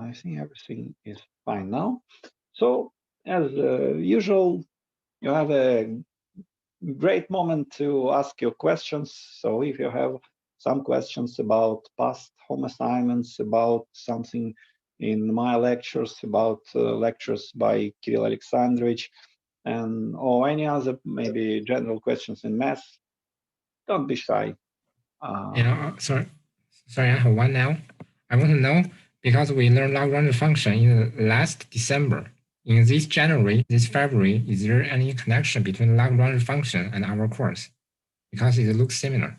I think everything is fine now. So, as usual, you have a great moment to ask your questions. So, if you have some questions about past home assignments, about something in my lectures, about lectures by Kirill Alexandrovich, and or any other maybe general questions in math, don't be shy. You know, Uh, sorry, I have one now. I want to know because we learned Lagrange function in last December. In this January, this February, is there any connection between Lagrange function and our course? Because it looks similar.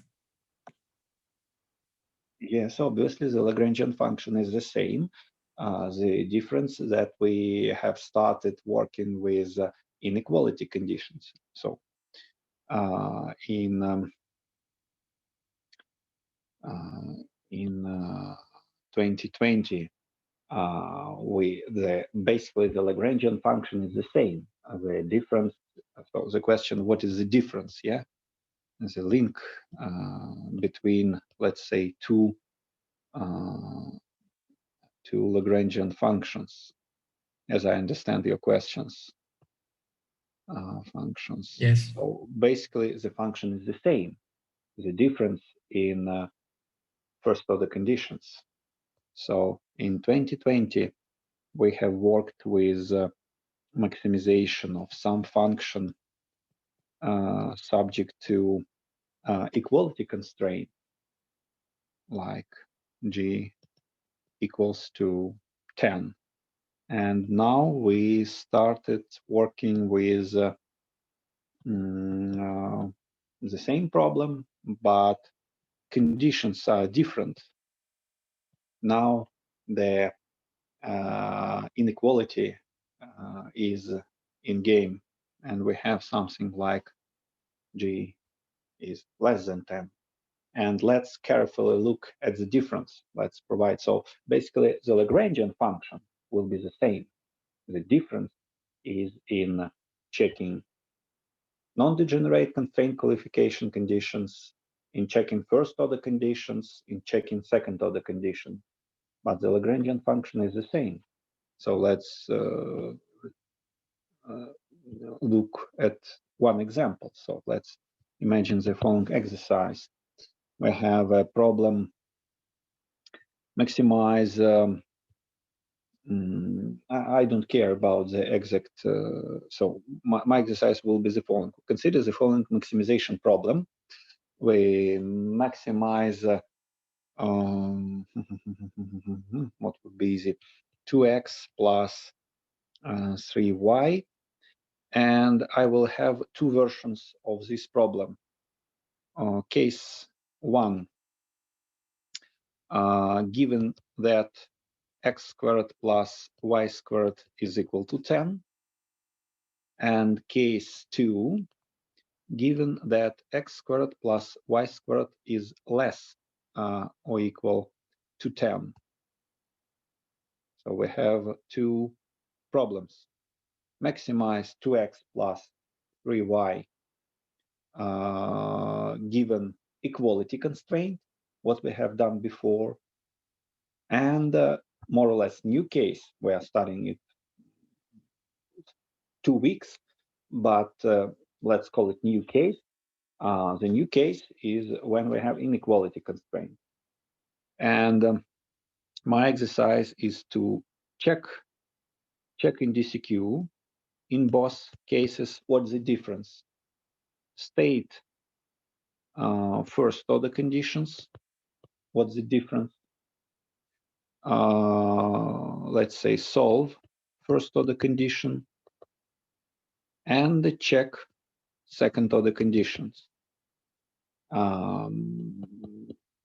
yes, obviously the Lagrangian function is the same. The difference that we have started working with inequality conditions. So in uh, in 2020, basically the Lagrangian function is the same. The difference. So the question, what is the difference? Yeah, the link between, let's say, uh, two Lagrangian functions, as I understand your questions. Functions. Yes. So basically, the function is the same. The difference in first order conditions. So in 2020, we have worked with maximization of some function subject to equality constraint, like g equals to 10. And now we started working with the same problem, but conditions are different. Now the inequality is in game, and we have something like g is less than 10. And let's carefully look at the difference. Let's provide. So basically, the Lagrangian function will be the same. The difference is in checking non-degenerate constraint qualification conditions, in checking first order conditions, in checking second order conditions. But the Lagrangian function is the same. So let's look at one example. So let's imagine the following exercise. We have a problem, maximize, I don't care about the exact, so my exercise will be the following. Consider the following maximization problem. We maximize, what would be easy, 2x plus 3y, and I will have two versions of this problem. Case one, given that x squared plus y squared is equal to 10, and case two, given that x squared plus y squared is less or equal to 10. So we have two problems. Maximize 2x plus 3y given equality constraint, what we have done before, and more or less new case. We are studying it 2 weeks, but let's call it new case. The new case is when we have inequality constraint. And my exercise is to check in DCQ in both cases what's the difference. State first order conditions, what's the difference. Let's say solve first order condition and check second order conditions.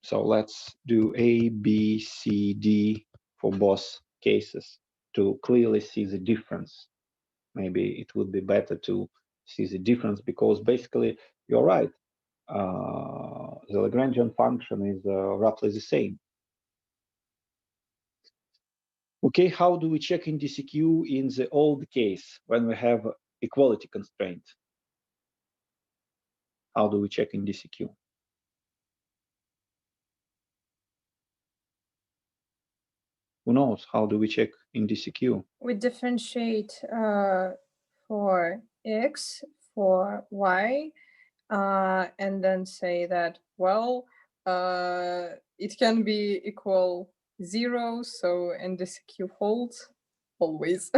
So let's do A, B, C, D for both cases to clearly see the difference. Maybe it would be better to see the difference because basically you're right. The Lagrangian function is roughly the same. Okay, how do we check in DCQ in the old case when we have equality constraint? How do we check in DCQ? Who knows? How do we check in DCQ? We differentiate for x, for y, and then say that, well, it can be equal 0, so NDCQ holds always.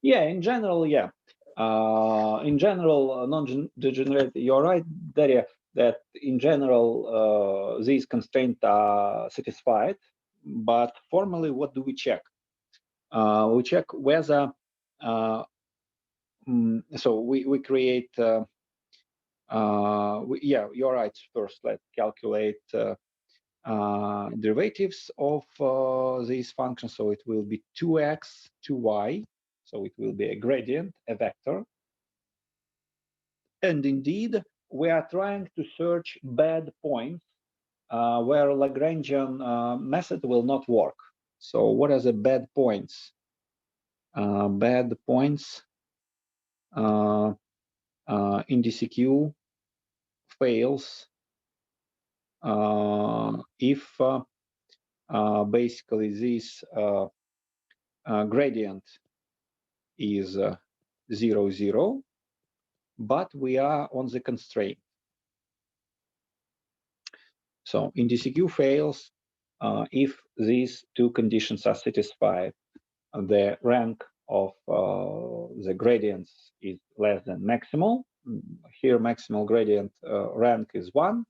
Yeah, in general, yeah. In general, non-degenerate, you're right, Daria, that in general, these constraints are satisfied, but formally, what do we check? We check whether, so we create, yeah, you're right. First, let's calculate derivatives of these functions. So it will be 2x, 2y. So it will be a gradient, a vector. And indeed, we are trying to search bad points where Lagrangian method will not work. So what are the bad points? Bad points in DCQ fails if basically this gradient is 0, 0, but we are on the constraint. So in DCQ fails if these two conditions are satisfied. The rank of the gradients is less than maximal. Here, maximal gradient rank is 1.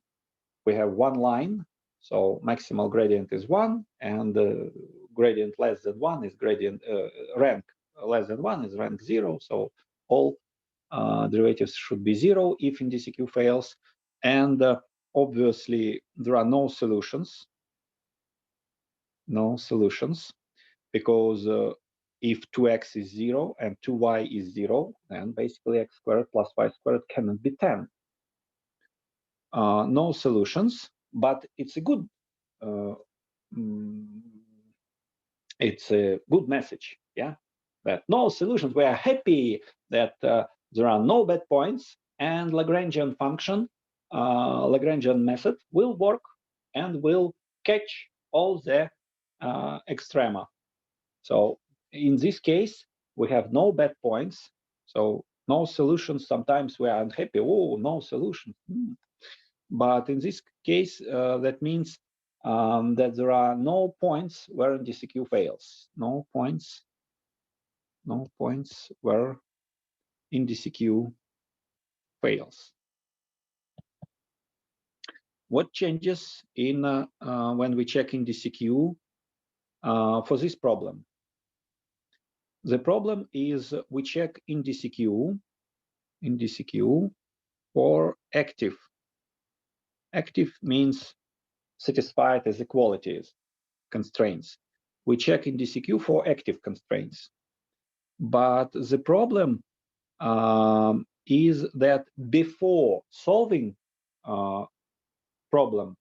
We have one line, so maximal gradient is 1, and the gradient less than 1 is gradient rank less than 1 is rank 0. So all derivatives should be 0 if in DCQ fails. And obviously, there are no solutions. No solutions, because if 2x is 0 and 2y is 0, then basically x squared plus y squared cannot be 10. No solutions, but it's a good message, yeah, that no solutions. We are happy that there are no bad points, and Lagrangian function, Lagrangian method will work and will catch all the extrema. So in this case, we have no bad points, so no solutions. Sometimes we are unhappy, oh, no solution. But in this case, that means that there are no points where DCQ fails. No points where DCQ fails. What changes in when we check in DCQ for this problem? The problem is we check in DCQ for active. Active means satisfied as equalities constraints. We check in DCQ for active constraints. But the problem is that before solving problem,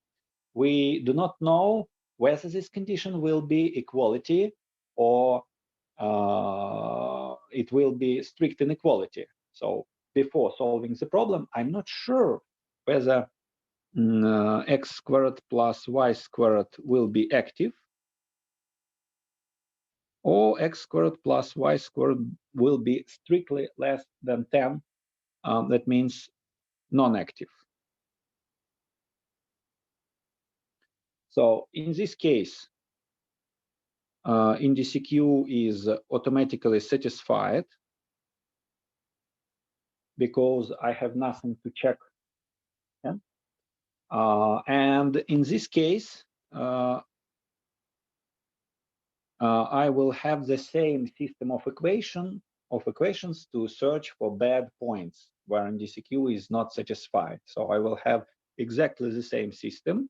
we do not know whether this condition will be equality or it will be strict inequality. So before solving the problem, I'm not sure whether x squared plus y squared will be active, or x squared plus y squared will be strictly less than 10. That means non-active. So in this case, in DCQ is automatically satisfied because I have nothing to check. Yeah? And in this case, I will have the same system of equations to search for bad points where DCQ is not satisfied. So I will have exactly the same system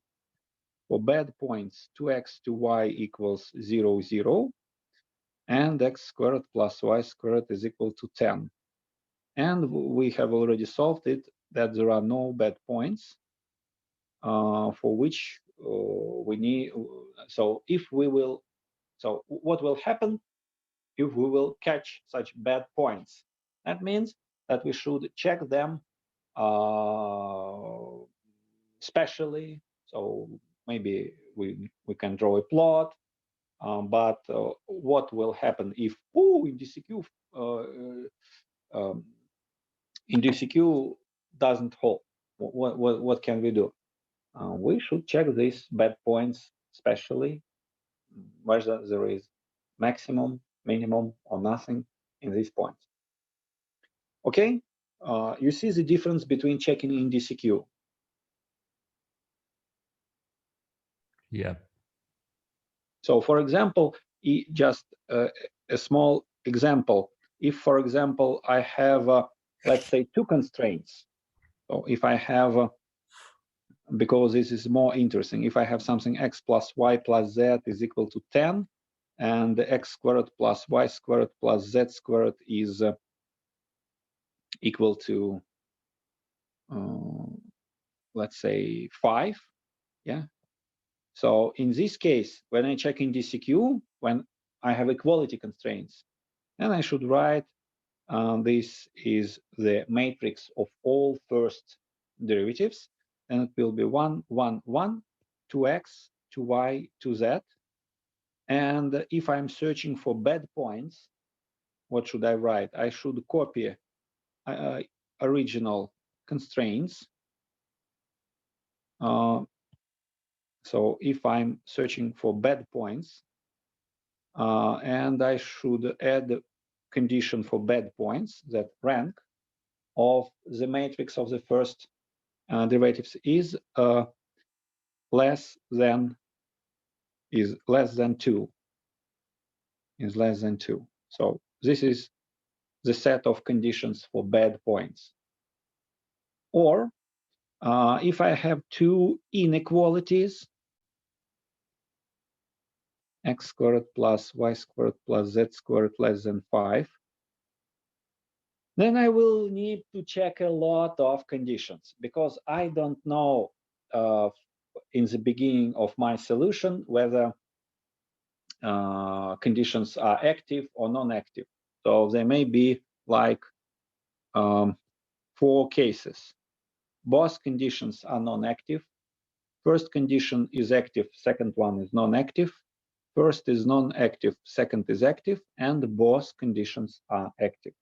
for bad points. 2x to y equals 0, 0, and x squared plus y squared is equal to 10. And we have already solved it, that there are no bad points for which we need. So if we will, so what will happen if we will catch such bad points? That means that we should check them specially. So maybe we can draw a plot But what will happen if in DCQ doesn't hold? What can we do? We should check these bad points, especially whether there is maximum, minimum, or nothing in these points. Okay, you see the difference between checking in DCQ. Yeah. So, for example, just a small example. If, for example, I have, let's say, two constraints. So if I have, because this is more interesting, if I have something x plus y plus z is equal to 10, and x squared plus y squared plus z squared is equal to, let's say, 5, yeah? So in this case, when I check in DCQ, when I have equality constraints, then I should write this is the matrix of all first derivatives, and it will be 1, 1, 1, 2x, 2y, 2z. And if I'm searching for bad points, what should I write? I should copy original constraints. So if I'm searching for bad points, and I should add condition for bad points, that rank of the matrix of the first derivatives is less than 2. Is less than 2. So this is the set of conditions for bad points. Or if I have two inequalities, x squared plus y squared plus z squared less than 5, then I will need to check a lot of conditions, because I don't know in the beginning of my solution whether conditions are active or non-active. So there may be like 4 cases. Both conditions are non-active. First condition is active, second one is non-active. First is non-active, second is active, and both conditions are active.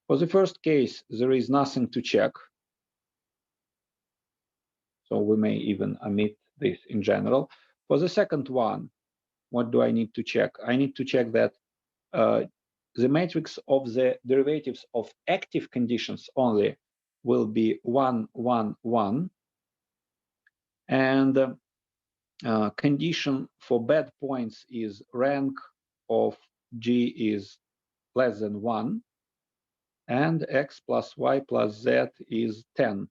For the first case, there is nothing to check. So we may even omit this in general. For the second one, what do I need to check? I need to check that the matrix of the derivatives of active conditions only will be 1, 1, 1. And condition for bad points is rank of G is less than 1, and x plus y plus z is 10.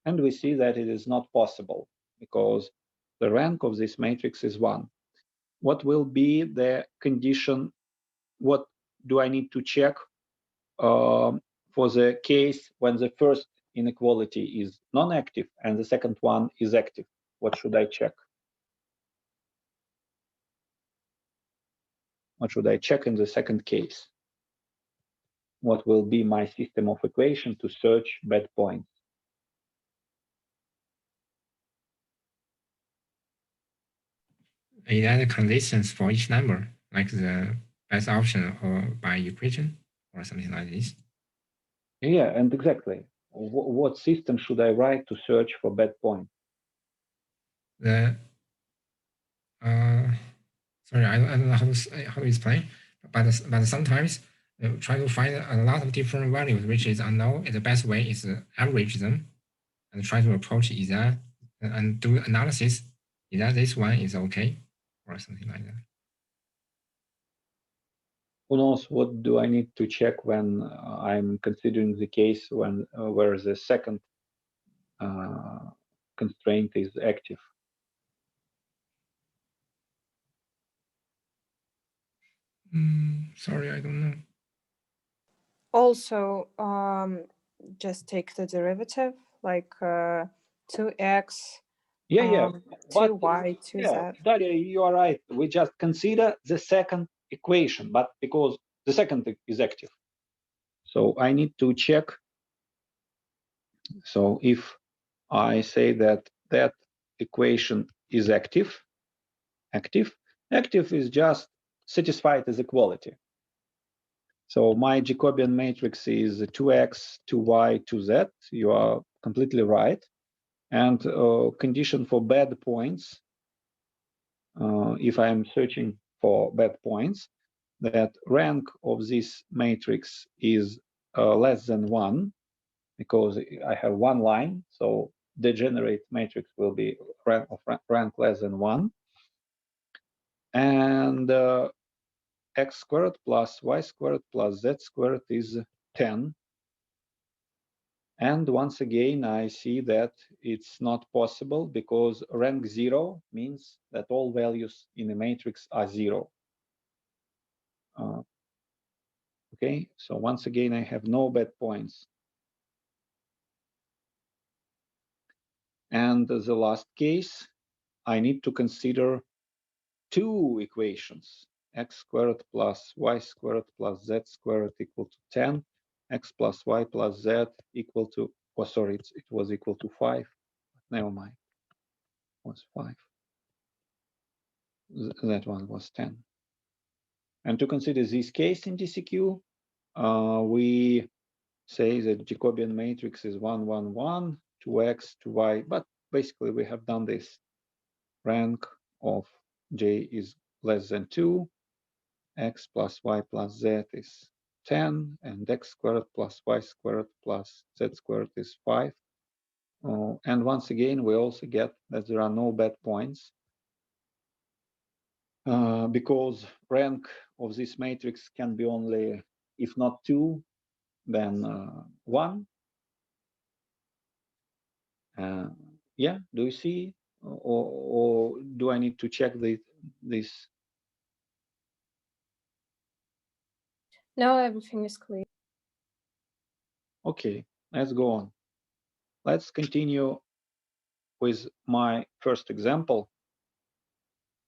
And we see that it is not possible because the rank of this matrix is 1. What will be the condition? What do I need to check for the case when the first inequality is non-active and the second one is active? What should I check? What should I check in the second case? What will be my system of equation to search bad points? Is that conditions for each number, like the best option or by equation or something like this? Yeah, and exactly. What system should I write to search for bad points? The sorry, I don't know how to explain, but sometimes try to find a lot of different values which is unknown. The best way is average them and try to approach is that and do analysis. Is that this one is okay or something like that? Who knows what do I need to check when I'm considering the case when where the second constraint is active? Sorry, I don't know. Also, just take the derivative, like 2x, Yeah. 2y, 2z. Yeah, Daria, you are right. We just consider the second equation, but because the second is active. So I need to check. So if I say that that equation is active, Active is just satisfied as equality. So my Jacobian matrix is 2x, 2y, 2z. You are completely right. And condition for bad points, if I'm searching for bad points, that rank of this matrix is less than 1, because I have one line, so degenerate matrix will be rank less than 1. And x squared plus y squared plus z squared is 10. And once again, I see that it's not possible, because rank 0 means that all values in the matrix are 0. Okay, so once again, I have no bad points. And the last case, I need to consider two equations: x squared plus y squared plus z squared equal to 10, x plus y plus z equal to, oh sorry, it was equal to 5. Never mind, it was 5. That one was 10. And to consider this case in DCQ, we say that Jacobian matrix is 1, 1, 1, 2x, 2y, but basically we have done this. Rank of J is less than 2, x plus y plus z is 10, and x squared plus y squared plus z squared is 5. And once again, we also get that there are no bad points, because rank of this matrix can be only, if not 2, then 1. Yeah, do you see, or do I need to check this? No, everything is clear. Okay, let's go on. Let's continue with my first example.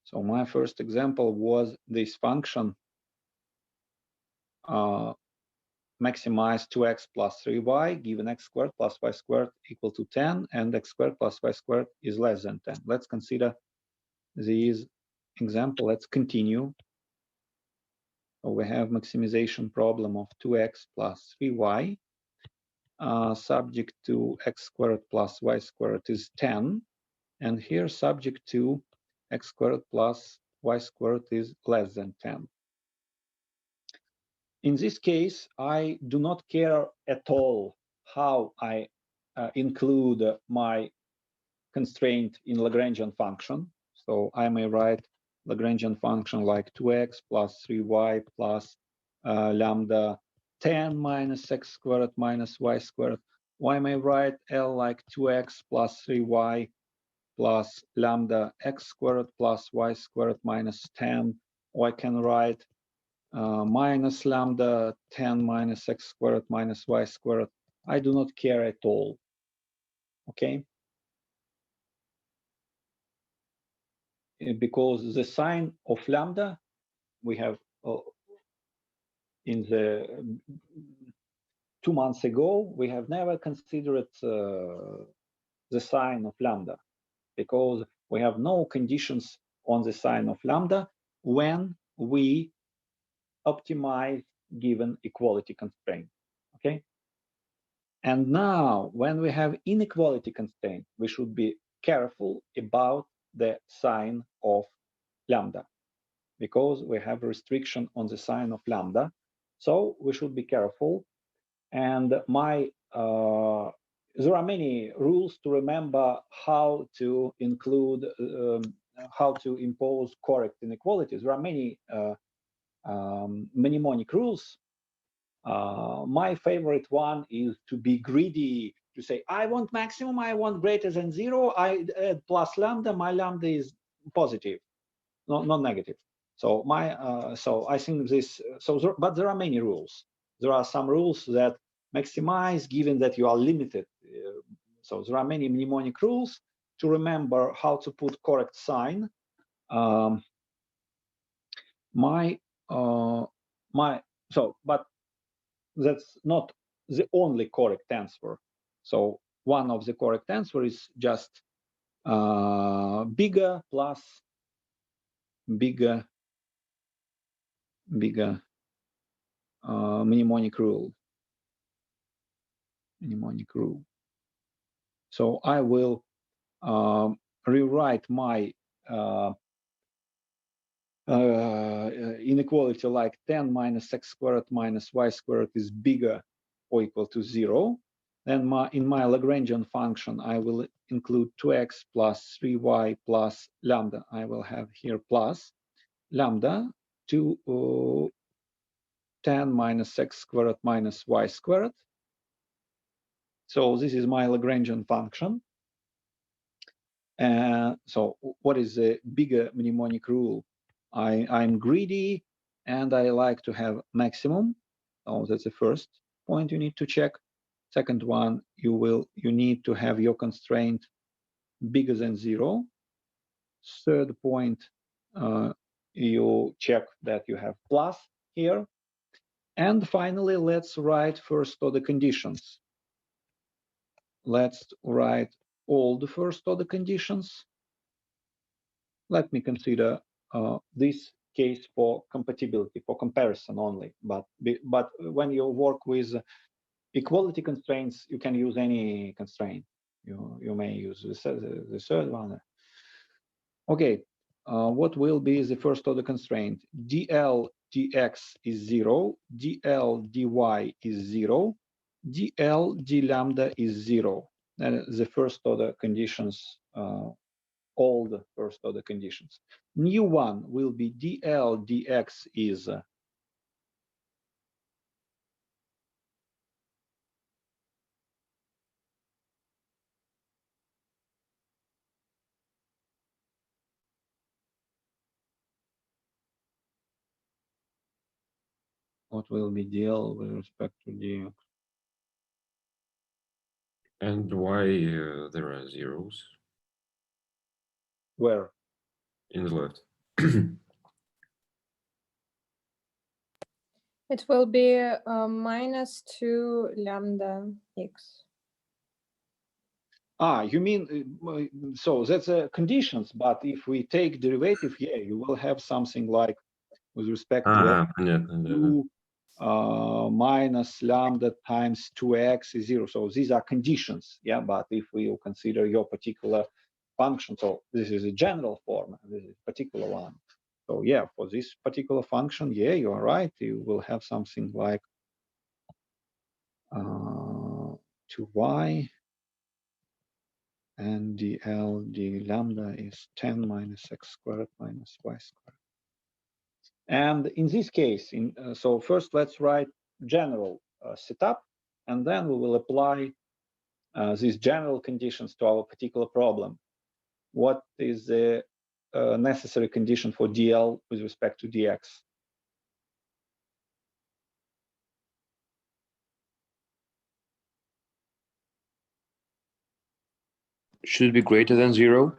So my first example was this function maximize 2x plus 3y given x squared plus y squared equal to 10, and x squared plus y squared is less than 10. Let's consider this example. Let's continue. So we have maximization problem of 2x plus 3y. Subject to x squared plus y squared is 10. And here subject to x squared plus y squared is less than 10. In this case, I do not care at all how I include my constraint in Lagrangian function. So I may write Lagrangian function like 2x plus 3y plus lambda 10 minus x squared minus y squared. Or I may write L like 2x plus 3y plus lambda x squared plus y squared minus 10. Or I can write minus lambda 10 minus x squared minus y squared. I do not care at all. Okay? Because the sign of lambda we have in the 2 months ago, we have never considered the sign of lambda, because we have no conditions on the sign of lambda when we optimize given equality constraint. Okay? And now, when we have inequality constraint, we should be careful about the sign of lambda, because we have restriction on the sign of lambda. So we should be careful. And there are many rules to remember how to include, how to impose correct inequalities. There are many mnemonic rules. My favorite one is to be greedy, to say, I want maximum, I want greater than 0, I add plus lambda, my lambda is positive, not negative. So so I think this, but there are many rules. There are some rules that maximize given that you are limited. So there are many mnemonic rules to remember how to put correct sign. But that's not the only correct answer. So one of the correct answer is just bigger plus bigger mnemonic rule. So I will rewrite my inequality like 10 minus x squared minus y squared is bigger or equal to 0. Then in my Lagrangian function, I will include 2x plus 3y plus lambda. I will have here plus lambda to 10 minus x squared minus y squared. So this is my Lagrangian function. So what is the bigger mnemonic rule? I'm greedy and I like to have maximum. So that's the first point you need to check. Second one, you need to have your constraint bigger than 0. Third point, you check that you have plus here. And finally, let's write first order conditions. Let's write all the first order conditions. Let me consider this case for compatibility, for comparison only. But when you work with equality constraints, you can use any constraint. You may use the third one. Okay, what will be the first order constraint? dl dx is 0, dl dy is 0, dl d lambda is 0. And the first order conditions, all the first order conditions. New one will be dl dx is what will be dl with respect to dx? And why there are zeros? Where? In the left. It will be minus 2 lambda x. You mean, so that's conditions, but if we take derivative, yeah, you will have something like with respect to понятно, 2 minus lambda times 2x is 0. So these are conditions, yeah, but if we consider your particular function, so this is a general form, this is a particular one. So yeah, for this particular function, yeah, you are right, you will have something like 2y and dl d lambda is 10 minus x squared minus y squared. And in this case, so first let's write general setup, and then we will apply these general conditions to our particular problem. What is the necessary condition for dl with respect to dx? Should it be greater than 0?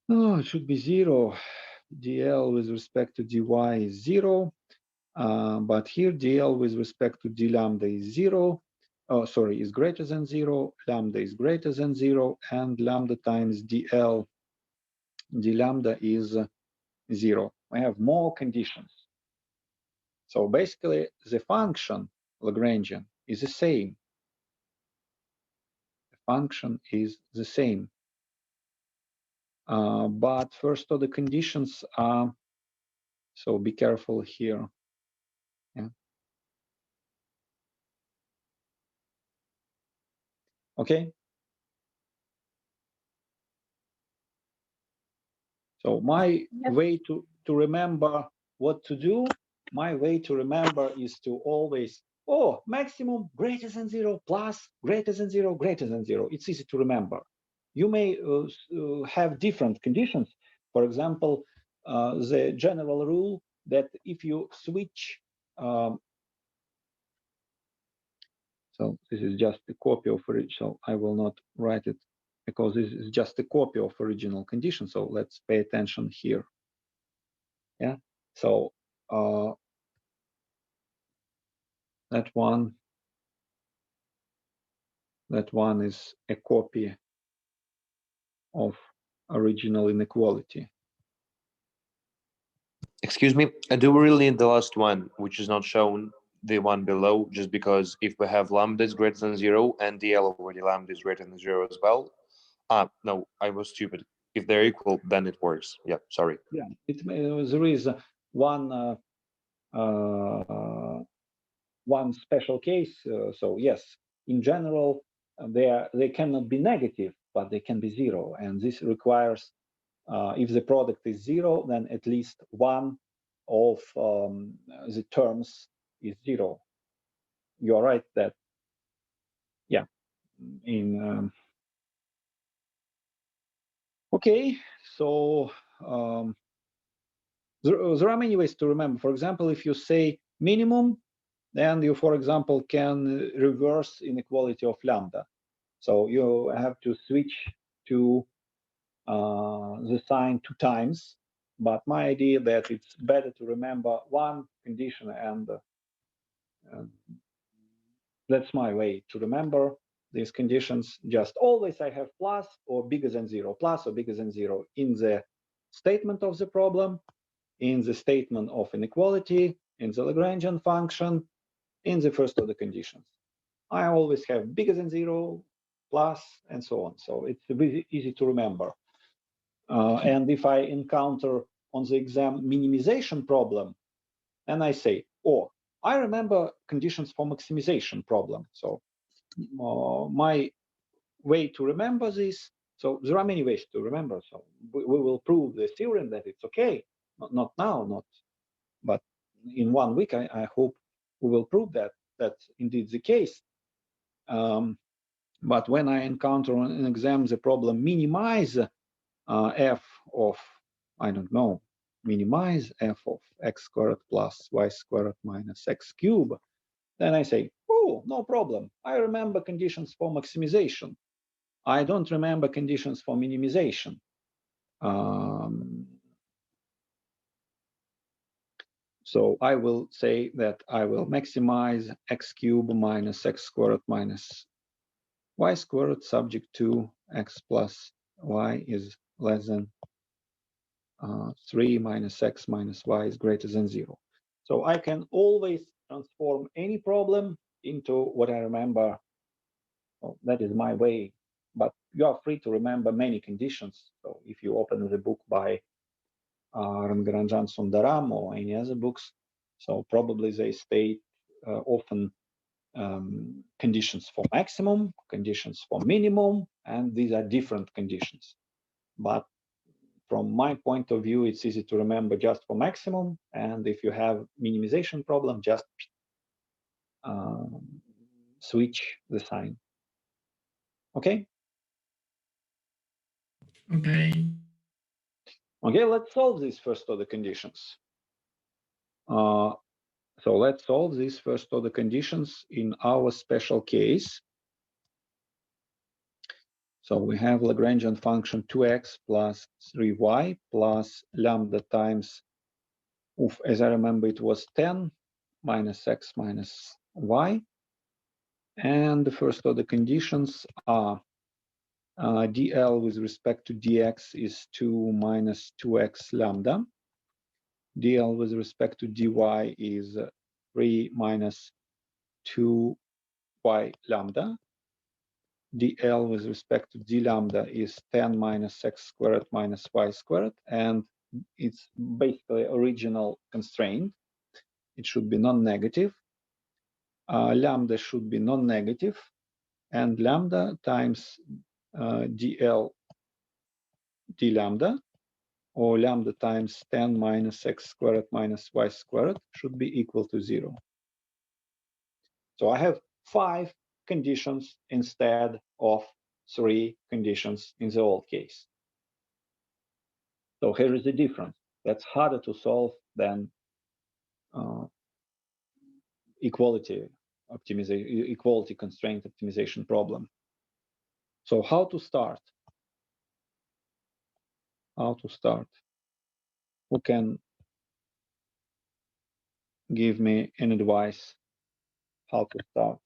Oh, it should be 0. dl with respect to dy is 0. But here dl with respect to d lambda is 0. Oh, sorry, is greater than 0. Lambda is greater than 0. And lambda times dl d lambda is 0. We have more conditions. So basically, the function Lagrangian is the same. The function is the same. But first order conditions are, so be careful here. Yeah. Okay. So my way to remember what to do, my way to remember is to always, maximum greater than 0 plus greater than 0 greater than 0. It's easy to remember. You may have different conditions. For example, the general rule that if you switch, so this is just a copy of it, so I will not write it because this is just a copy of original condition. So let's pay attention here. Yeah, so that one is a copy of original inequality. Excuse me, I do really need the last one, which is not shown, the one below, just because if we have lambda is greater than 0 and dl over the lambda is greater than 0 as well. No, I was stupid. If they're equal, then it works. Yeah, sorry. Yeah, there is one one special case. So yes, in general, they cannot be negative, but they can be 0, and this requires if the product is 0, then at least one of the terms is 0. You're right that, yeah, in okay, so there are many ways to remember. For example, if you say minimum, then you, for example, can reverse inequality of lambda. So you have to switch to the sign 2 times. But my idea that it's better to remember one condition, and that's my way to remember these conditions. Just always I have plus or bigger than 0, plus or bigger than 0 in the statement of the problem, in the statement of inequality, in the Lagrangian function, in the first order conditions. I always have bigger than 0, plus, and so on. So it's really easy to remember. And if I encounter on the exam minimization problem, and I say, oh, I remember conditions for maximization problem. So my way to remember this, so there are many ways to remember. So we will prove the theorem that it's okay. Not now, but in 1 week, I hope we will prove that that's indeed the case. But when I encounter on an exam the problem minimize f of, I don't know, minimize f of x squared plus y squared minus x cubed, then I say, oh, no problem. I remember conditions for maximization. I don't remember conditions for minimization. So I will say that I will maximize x cubed minus x squared minus y squared subject to x plus y is less than 3 minus x minus y is greater than 0. So I can always transform any problem into what I remember. Well, that is my way, but you are free to remember many conditions. So if you open the book by Rangarajan Sundaram or any other books, so probably they state often conditions for maximum, conditions for minimum, and these are different conditions. But from my point of view, it's easy to remember just for maximum, and if you have minimization problem, just switch the sign. Okay? Okay. Okay, let's solve these first order conditions. So let's solve these first order conditions in our special case. So we have Lagrangian function 2x plus 3y plus lambda times, as I remember, it was 10 minus x minus y. And the first order conditions are dl with respect to dx is 2 minus 2x lambda. dl with respect to dy is 3 minus 2y lambda. dl with respect to d lambda is 10 minus x squared minus y squared, and it's basically original constraint. It should be non-negative. Lambda should be non-negative, and lambda times dl d lambda, or lambda times 10 minus x squared minus y squared should be equal to 0. So I have 5 conditions instead of 3 conditions in the old case. So here is the difference. That's harder to solve than equality optimization, equality constraint optimization problem. So how to start? How to start? Who can give me an advice how to start?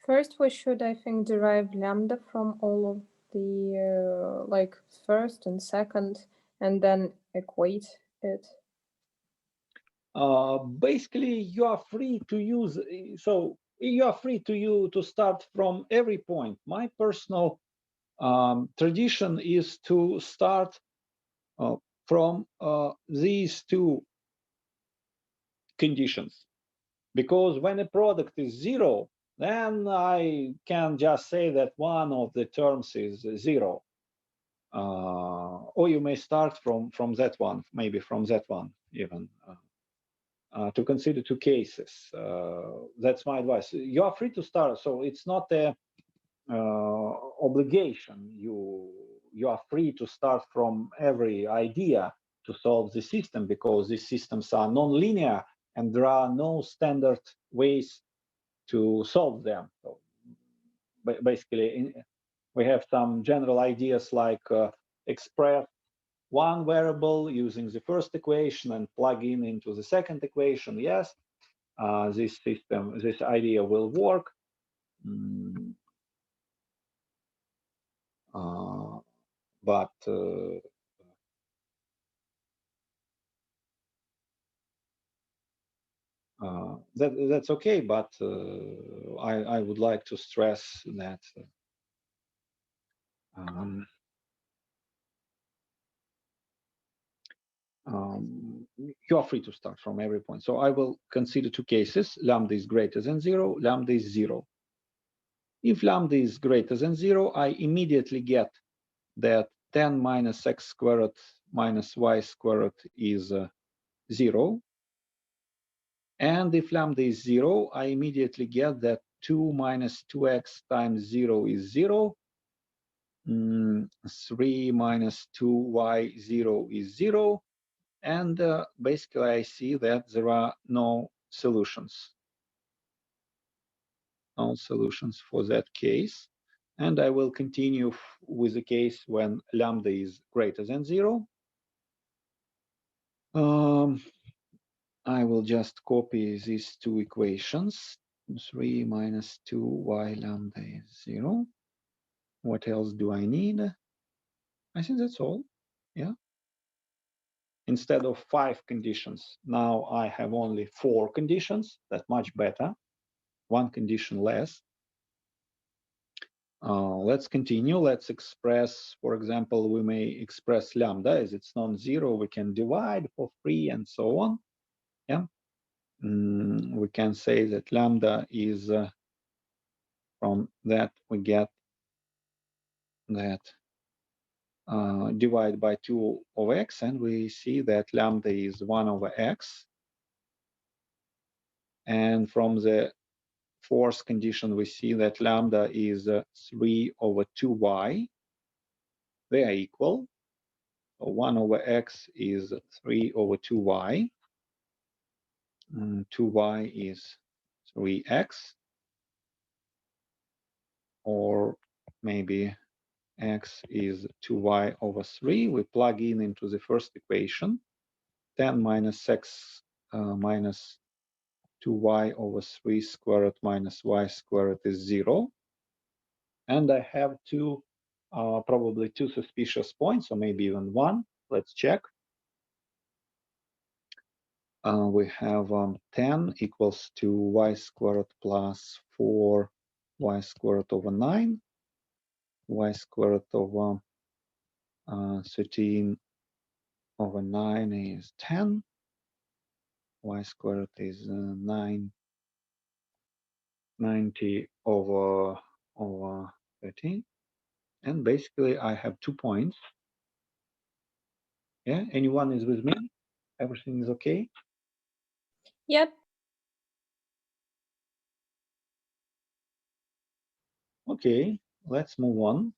First, we should, I think, derive lambda from all of the like first and second, and then equate it. Basically, you are free to use. So you are free to start from every point. My personal tradition is to start from these two conditions, because when a product is zero, then I can just say that one of the terms is zero. Or you may start from that one, maybe from that one even, to consider two cases. That's my advice. You are free to start, so it's not a obligation. You are free to start from every idea to solve the system, because these systems are non-linear and there are no standard ways to solve them. So basically, we have some general ideas like express one variable using the first equation and plug in into the second equation. Yes, this idea will work. But that's okay. But I would like to stress that you are free to start from every point. So I will consider two cases. Lambda is greater than zero, lambda is zero. If lambda is greater than zero, I immediately get that 10 minus x squared minus y squared is zero. And if lambda is zero, I immediately get that 2 minus 2x times 0 is 0. 3 minus 2y 0 is 0. And basically, I see that there are no solutions. No solutions for that case. And I will continue with the case when lambda is greater than 0. I will just copy these two equations. 3 minus 2y lambda is 0. What else do I need? I think that's all. Yeah. Instead of 5 conditions, now I have only 4 conditions. That's much better. 1 condition less. Let's continue. Let's express, for example, we may express lambda as it's non-zero. We can divide for free and so on. Yeah. We can say that lambda is from that we get that divide by 2 over x, and we see that lambda is 1 over x. And from the fourth condition, we see that lambda is 3 over 2y. They are equal. So 1 over x is 3 over 2y. 2y is 3x. Or maybe x is 2y over 3. We plug in into the first equation. 10 minus x minus 2y over 3 squared minus y squared is 0. And I have probably two suspicious points, or maybe even one. Let's check. We have 10 equals to y squared plus 4y squared over 9. Y squared over 13 over 9 is 10. Y squared is 90 over 13. And basically, I have 2 points. Yeah, anyone is with me? Everything is okay? Yep. Okay, let's move on.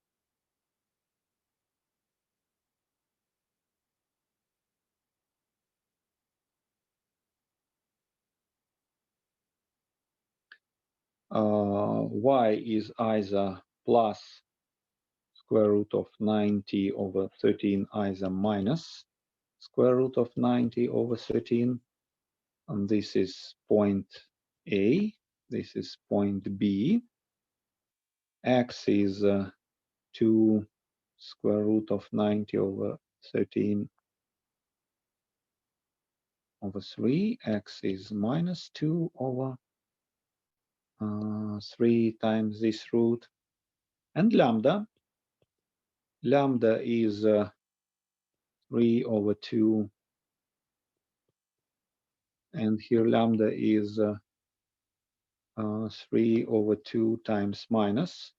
Y is either plus square root of 90 over 13, either minus square root of 90 over 13. And this is point A, this is point B. x is 2 square root of 90 over 13 over 3, x is minus 2 over 3 times this root, and lambda is 3 over 2, and here lambda is 3 over 2 times minus.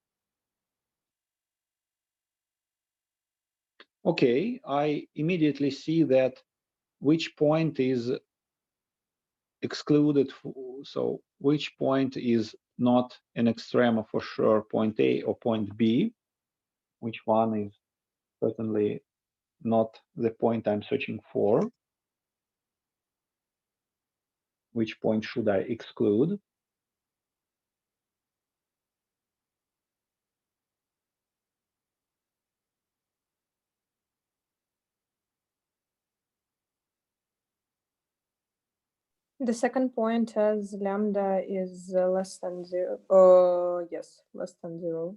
Okay, I immediately see that which point is excluded, so which point is not an extrema for sure, point A or point B, which one is certainly not the point I'm searching for, which point should I exclude. The second point as lambda is less than 0. Yes, less than 0.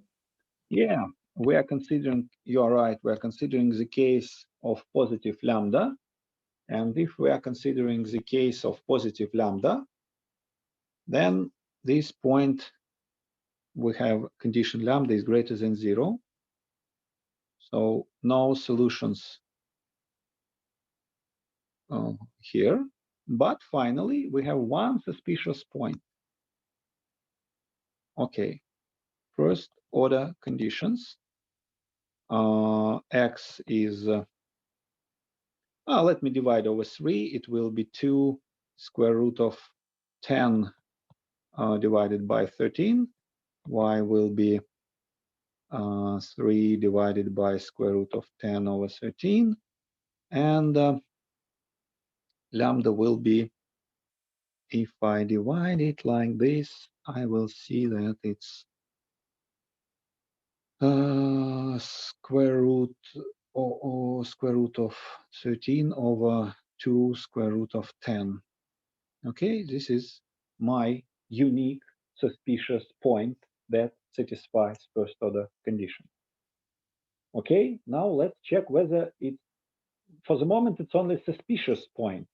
Yeah, we are considering, you are right, we are considering the case of positive lambda. And if we are considering the case of positive lambda, then this point, we have condition lambda is greater than 0. So no solutions here. But finally, we have one suspicious point. Okay, first order conditions. X is, let me divide over 3. It will be 2 square root of 10 divided by 13. Y will be 3 divided by square root of 10 over 13. And lambda will be, if I divide it like this, I will see that it's square root or square root of 13 over 2 square root of 10. Okay, this is my unique suspicious point that satisfies first order condition. Okay, now let's check whether it, for the moment, it's only suspicious point.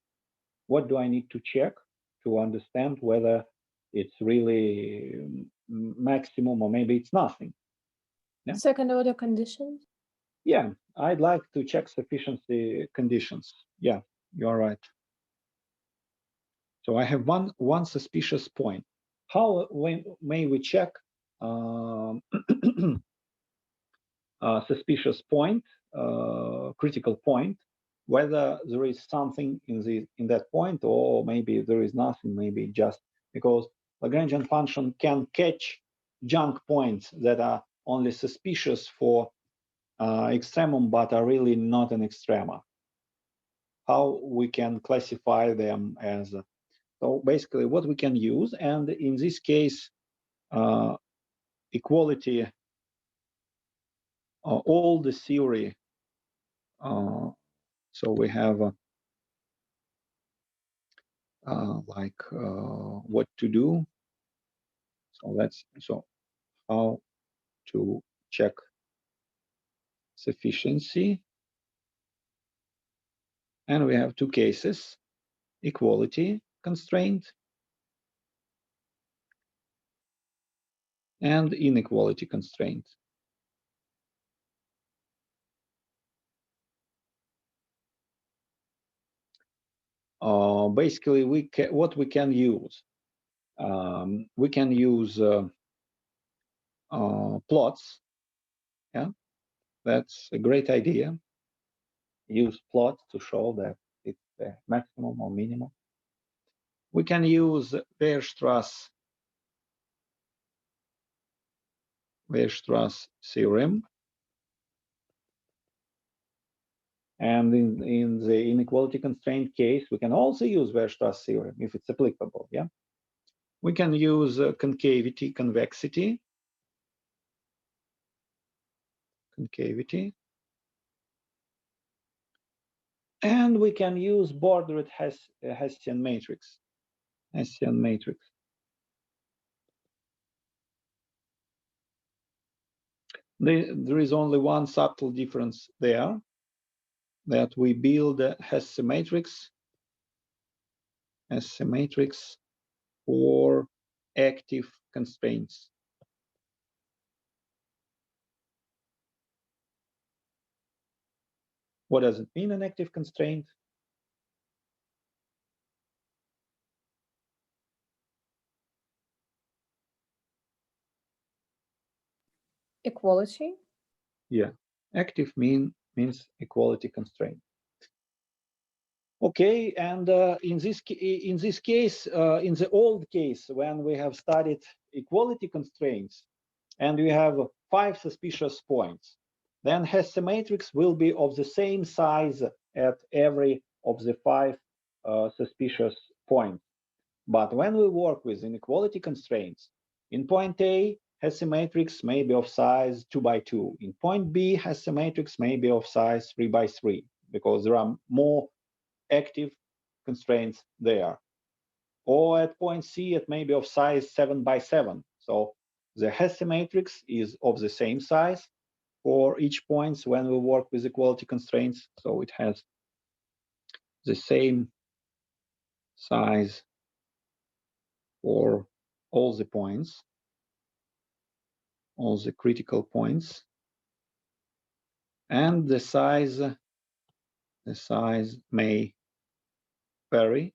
What do I need to check to understand whether it's really maximum or maybe it's nothing? Yeah. Second order conditions? Yeah, I'd like to check sufficiency conditions. Yeah, you're right. So I have one suspicious point. How may we check suspicious point, critical point, whether there is something in that point, or maybe there is nothing, maybe just because Lagrangian function can catch junk points that are only suspicious for extremum, but are really not an extrema. How we can classify them as, so basically what we can use, and in this case, equality, all the theory, so we have what to do. So how to check sufficiency. And we have two cases, equality constraint and inequality constraint. Basically, what we can use, we can use plots. Yeah, that's a great idea. Use plots to show that it's the maximum or minimum. We can use Weierstrass theorem. And in the inequality constraint case, we can also use Weierstrass theorem if it's applicable. Yeah, we can use concavity, convexity, and we can use bordered Hessian matrix. There is only one subtle difference there, that we build a Hesse matrix for active constraints. What does it mean, an active constraint? Equality. Yeah, active means equality constraint. Okay, and in this case, in the old case, when we have studied equality constraints, and we have 5 suspicious points, then Hesse matrix will be of the same size at every of the 5 suspicious points. But when we work with inequality constraints, in point A, Hesse matrix may be of size 2 by 2. In point B, Hesse matrix may be of size 3 by 3, because there are more active constraints there. Or at point C, it may be of size 7 by 7. So the Hesse matrix is of the same size for each points when we work with equality constraints. So it has the same size for all the points, all the critical points. And the size may vary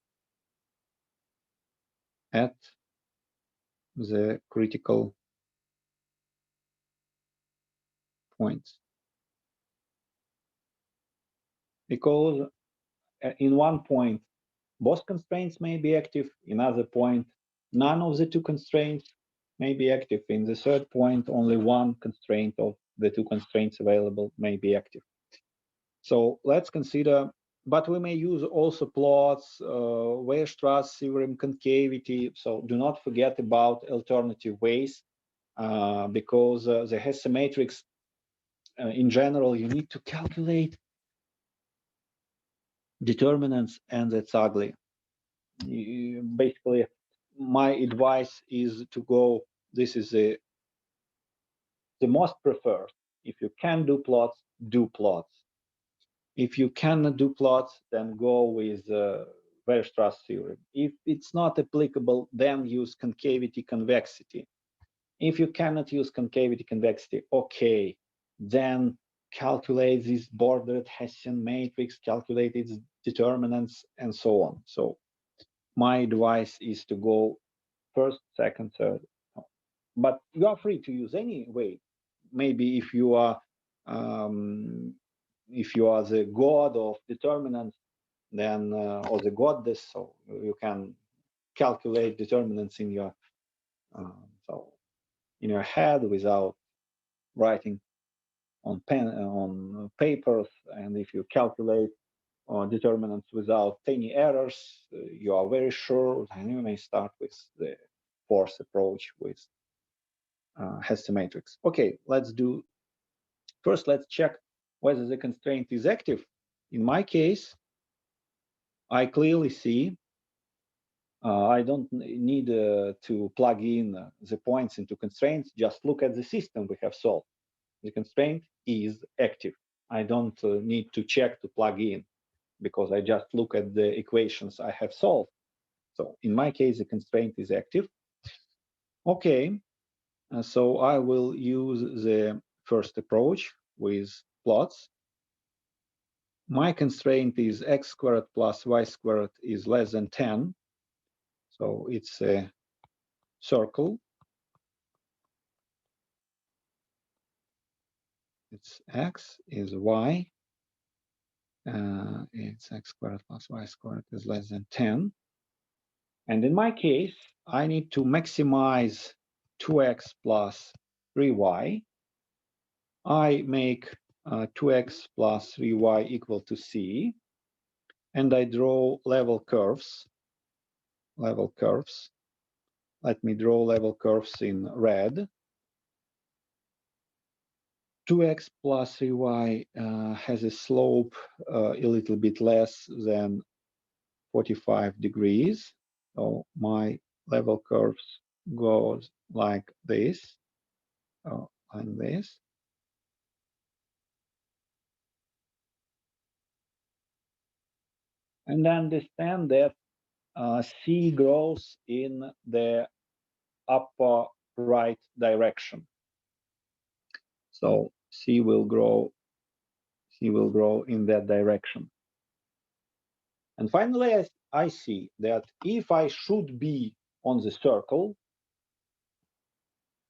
at the critical points. Because in one point, both constraints may be active. In other point, none of the 2 constraints may be active. In the third point, only one constraint of the 2 constraints available may be active. So let's consider, but we may use also plots, Weierstrass theorem, concavity. So do not forget about alternative ways, because the Hesse matrix, in general, you need to calculate determinants, and it's ugly. Basically, my advice is to go, this is the most preferred. If you can do plots, do plots. If you cannot do plots, then go with Weierstrass theorem. If it's not applicable, then use concavity, convexity. If you cannot use concavity, convexity, okay, then calculate this bordered Hessian matrix, calculate its determinants, and so on. So my advice is to go first, second, third. But you are free to use any way. Maybe if you are the god of determinants, then or the goddess, so you can calculate determinants in your head without writing on pen on papers. And if you calculate determinants without any errors, you are very sure. And you may start with the fourth approach with Hesse matrix. Okay, let's check whether the constraint is active. In my case, I clearly see I don't need to plug in the points into constraints. Just look at the system we have solved. The constraint is active. I don't need to check to plug in, because I just look at the equations I have solved. So in my case, the constraint is active. Okay, so I will use the first approach with plots. My constraint is x squared plus y squared is less than 10. So it's a circle. It's x is y. It's x squared plus y squared is less than 10. And in my case, I need to maximize 2x plus 3y. I make 2x plus 3y equal to c. And I draw level curves. Level curves. Let me draw level curves in red. 2x plus 3y has a slope a little bit less than 45 degrees. So my level curves goes like this, like this. And understand that C grows in the upper right direction. So C will grow in that direction. And finally, I see that if I should be on the circle,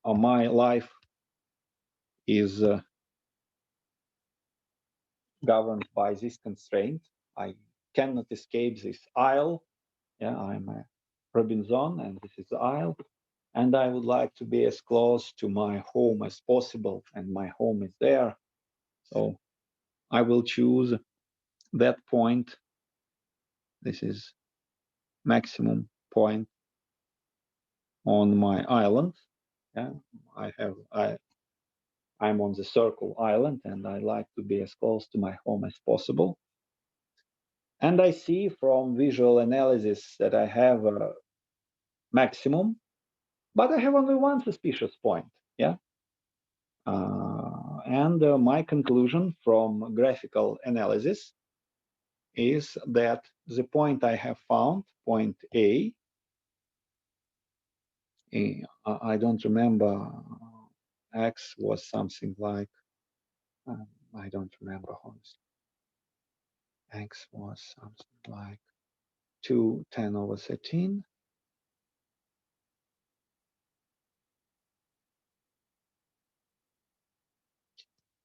my life is governed by this constraint. I cannot escape this aisle. Yeah, I'm a Robinson, and this is the aisle. And I would like to be as close to my home as possible, and my home is there. So I will choose that point. This is maximum point on my island. Yeah, I'm on the circle island, and I like to be as close to my home as possible. And I see from visual analysis that I have a maximum, but I have only one suspicious point. Yeah. And my conclusion from graphical analysis is that the point I have found, point A, I don't remember, X was something like, I don't remember honestly. X was something like 2 10/13.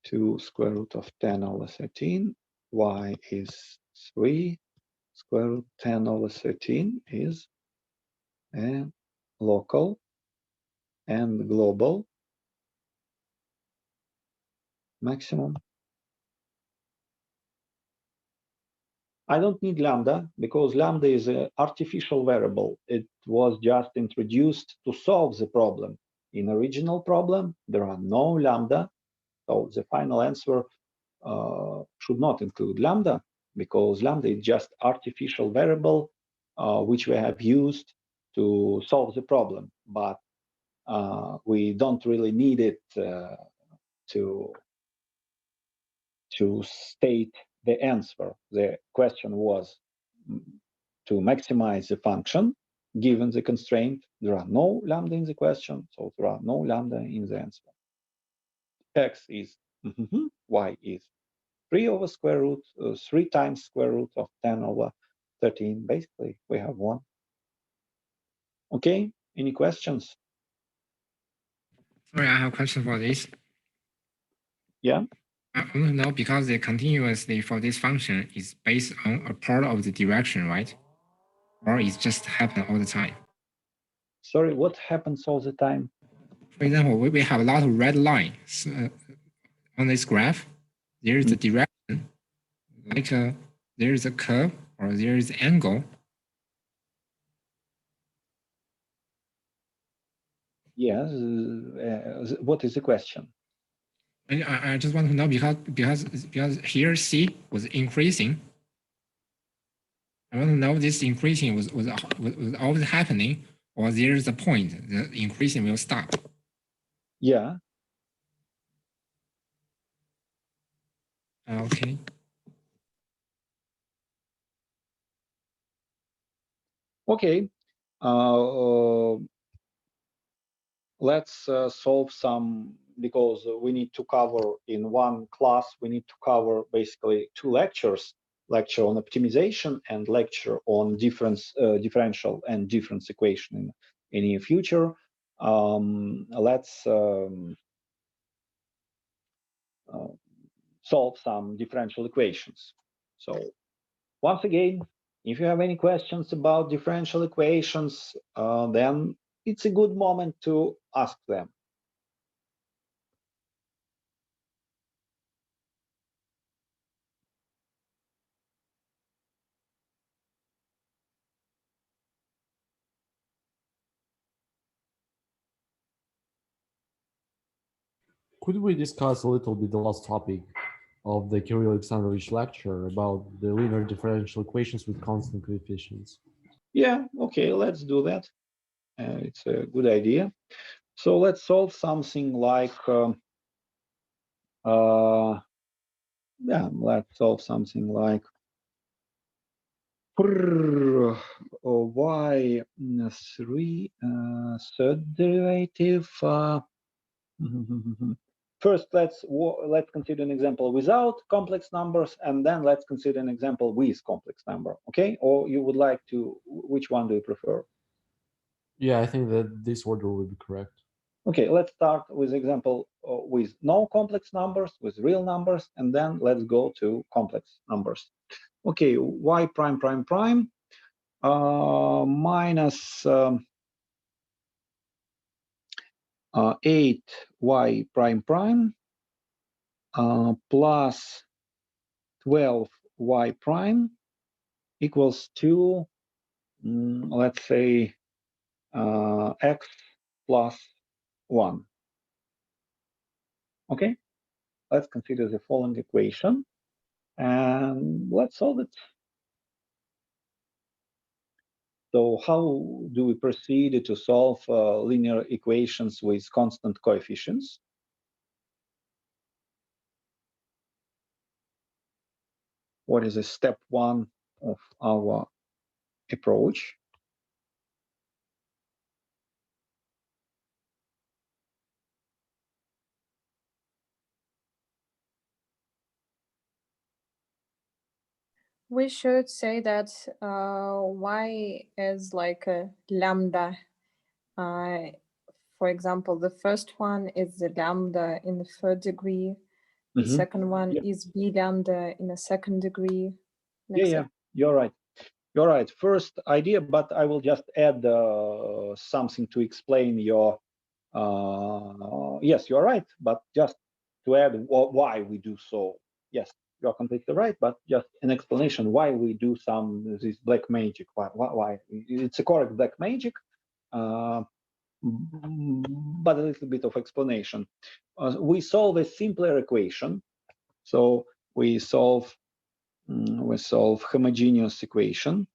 To square root of 10/13. Y is 3. Square root 10/13 is a local and global maximum. I don't need lambda because lambda is an artificial variable. It was just introduced to solve the problem. In original problem, there are no lambda, so the final answer should not include lambda because lambda is just artificial variable which we have used to solve the problem, but we don't really need it to state the answer. The question was to maximize the function given the constraint. There are no lambda in the question, so there are no lambda in the answer. X is y is 3 times square root of 10/13. Basically, we have 1. Okay, any questions? Sorry, I have a question for this. Yeah. I want to know because the continuously for this function is based on a part of the direction, right? Or it's just happen all the time? Sorry, what happens all the time? For example, we have a lot of red lines on this graph. There is a direction, like there is a curve or there is an angle. Yes. What is the question? I just want to know because here C was increasing. I want to know this increasing was always happening, or there is a point the increasing will stop. Yeah. Okay. Okay. Let's solve some, because we need to cover in one class, we need to cover basically 2 lectures, lecture on optimization and lecture on differential and difference equation in near future. Let's solve some differential equations. So once again, if you have any questions about differential equations, then it's a good moment to ask them. Could we discuss a little bit the last topic of the Kirill Alexandrovich lecture about the linear differential equations with constant coefficients? Yeah, okay, let's do that. It's a good idea. So let's solve something like, let's solve something like y3 third derivative. First, let's consider an example without complex numbers, and then let's consider an example with complex number. Okay? Or you would like to? Which one do you prefer? Yeah, I think that this order would be correct. Okay, let's start with example with no complex numbers, with real numbers, and then let's go to complex numbers. Okay, y prime prime prime minus 8y prime prime plus 12y prime equals to, let's say, x plus 1. Okay, let's consider the following equation and let's solve it. So how do we proceed to solve linear equations with constant coefficients? What is step 1 of our approach? We should say that y is like a lambda. For example, the first one is the lambda in the third degree. The second one is b lambda in a second degree. Yeah, you're right. You're right. First idea, but I will just add something to explain your. Yes, you're right, but just to add why we do so. Yes, you're completely right, but just an explanation why we do this black magic. Why? It's a correct black magic, but a little bit of explanation. We solve a simpler equation, so we solve homogeneous equation.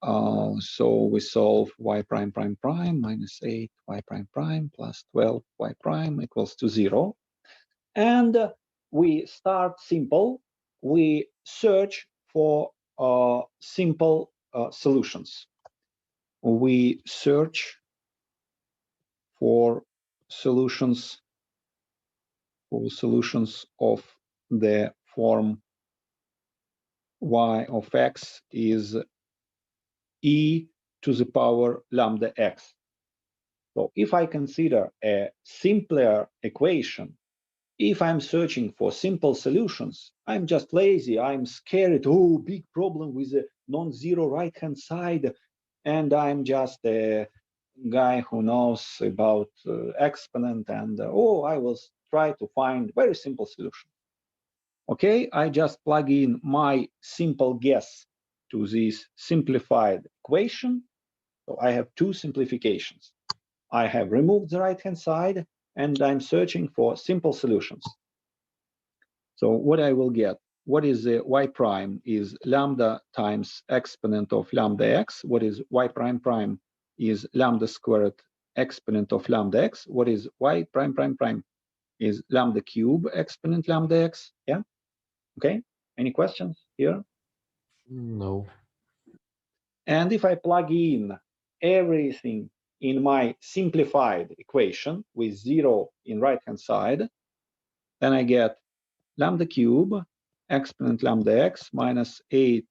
So we solve y prime prime prime minus 8 y prime prime plus 12 y prime equals to 0. And we start simple. We search for simple solutions. We search for solutions of the form y of x is e to the power lambda x. So if I consider a simpler equation, if I'm searching for simple solutions, I'm just lazy, I'm scared, oh, big problem with a non-zero right-hand side, and I'm just a guy who knows about exponent, and oh, I will try to find very simple solution. Okay, I just plug in my simple guess to this simplified equation. So I have two simplifications. I have removed the right-hand side, and I'm searching for simple solutions. So what I will get, what is the y prime is lambda times exponent of lambda x. What is y prime prime is lambda squared exponent of lambda x. What is y prime prime prime is lambda cube exponent lambda x. Yeah, okay. Any questions here? No. And if I plug in everything in my simplified equation with 0 in right-hand side, then I get lambda cube exponent lambda x minus 8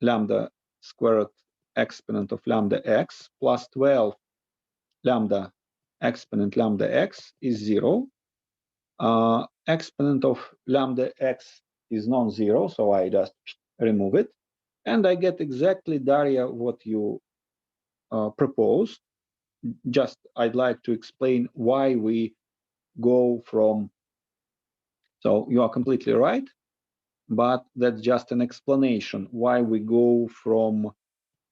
lambda squared exponent of lambda x plus 12 lambda exponent lambda x is 0. Exponent of lambda x is non-zero, so I just remove it. And I get exactly, Daria, what you proposed. Just I'd like to explain why we go from, so you are completely right, but that's just an explanation why we go from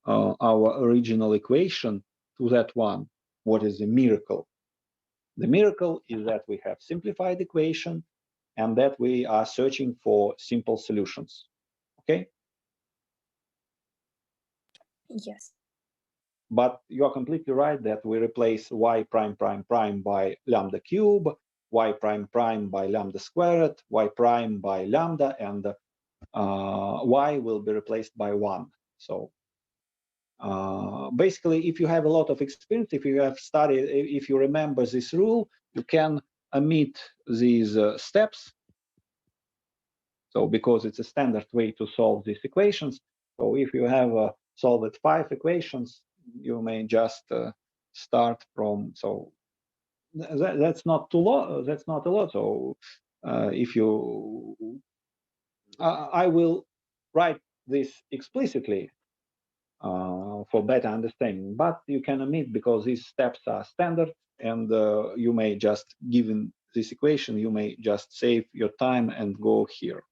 our original equation to that one. What is the miracle? The miracle is that we have simplified equation and that we are searching for simple solutions. Okay? Yes. But you are completely right that we replace y prime prime prime by lambda cube, y prime prime by lambda squared, y prime by lambda, and y will be replaced by 1. So basically, if you have a lot of experience, if you have studied, if you remember this rule, you can omit these steps. So because it's a standard way to solve these equations. So if you have solved 5 equations, you may just start from, so that's not too lot. That's not a lot. So if you, I will write this explicitly for better understanding, but you can omit because these steps are standard, and you may just, given this equation, you may just save your time and go here.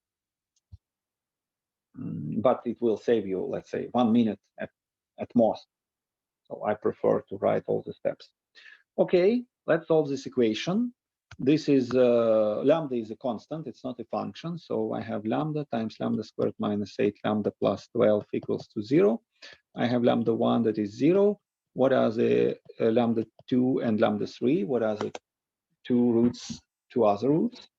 But it will save you, let's say, 1 minute at most. So I prefer to write all the steps. Okay, let's solve this equation. This is lambda is a constant, it's not a function. So I have lambda times lambda squared minus 8 lambda plus 12 equals to 0. I have lambda 1 that is 0. What are the lambda 2 and lambda 3? What are the two other roots?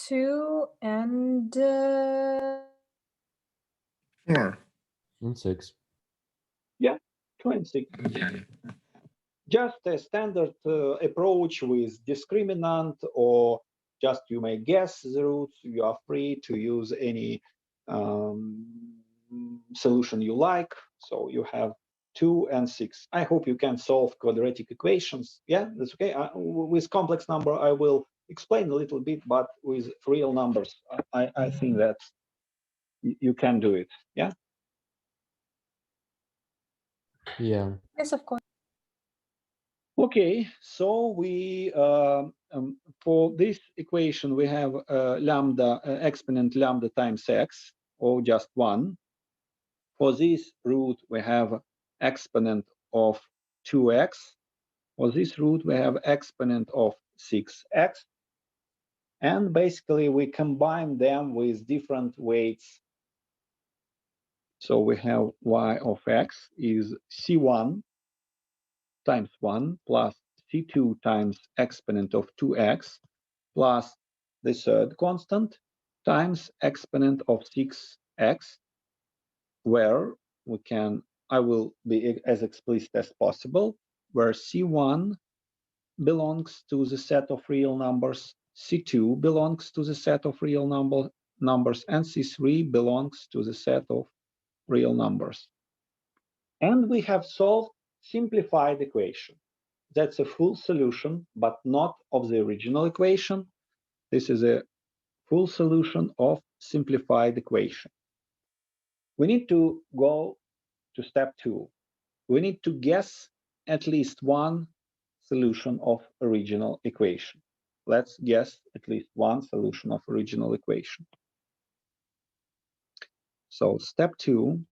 Two and 4. And 6. Yeah, 2 and 6. Yeah. Just a standard approach with discriminant, or just you may guess the roots. You are free to use any solution you like. So you have 2 and 6. I hope you can solve quadratic equations. Yeah, that's okay. With complex number, I will explain a little bit, but with real numbers, I think that you can do it. Yeah. Yeah. yes, of course. Okay, so we for this equation we have lambda exponent lambda times x, or just 1. For this root we have exponent of 2x. For this root we have exponent of 6x, and basically we combine them with different weights. So we have y of x is c1 times 1 plus c2 times exponent of 2x plus the third constant times exponent of 6x, where we can, I will be as explicit as possible, where c1 belongs to the set of real numbers, c2 belongs to the set of real numbers, and c3 belongs to the set of real numbers. And we have solved simplified equation. That's a full solution, but not of the original equation. This is a full solution of simplified equation. We need to go to step 2. We need to guess at least one solution of original equation. Let's guess at least one solution of original equation. So step 2,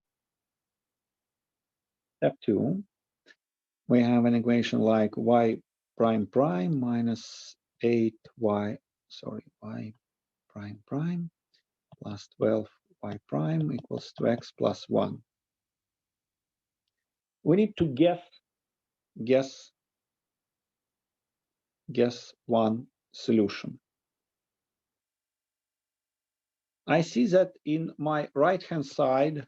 we have an equation like y prime prime minus 8y, sorry, y prime prime plus 12 y prime equals to x plus 1. We need to guess one solution. I see that in my right-hand side,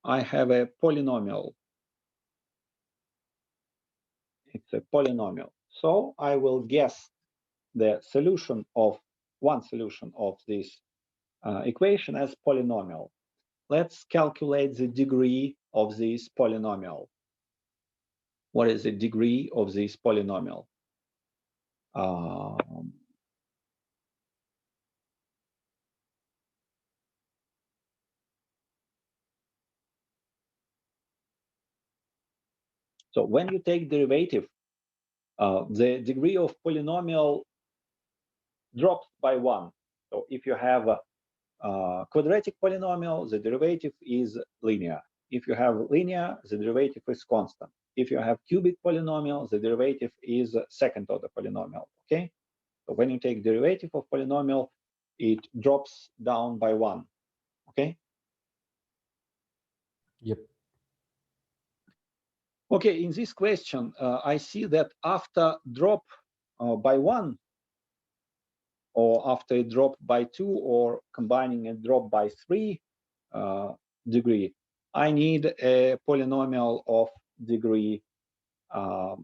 I have a polynomial. It's a polynomial. So I will guess the solution of one solution of this equation as polynomial. Let's calculate the degree of this polynomial. What is the degree of this polynomial? So when you take derivative, the degree of polynomial drops by 1. So if you have a quadratic polynomial, the derivative is linear. If you have linear, the derivative is constant. If you have cubic polynomial, the derivative is second order polynomial, okay? So when you take derivative of polynomial, it drops down by 1, okay? Yep. Okay, in this question, I see that after drop by 1, or after a drop by 2, or combining a drop by 3 degree, I need a polynomial of degree uh,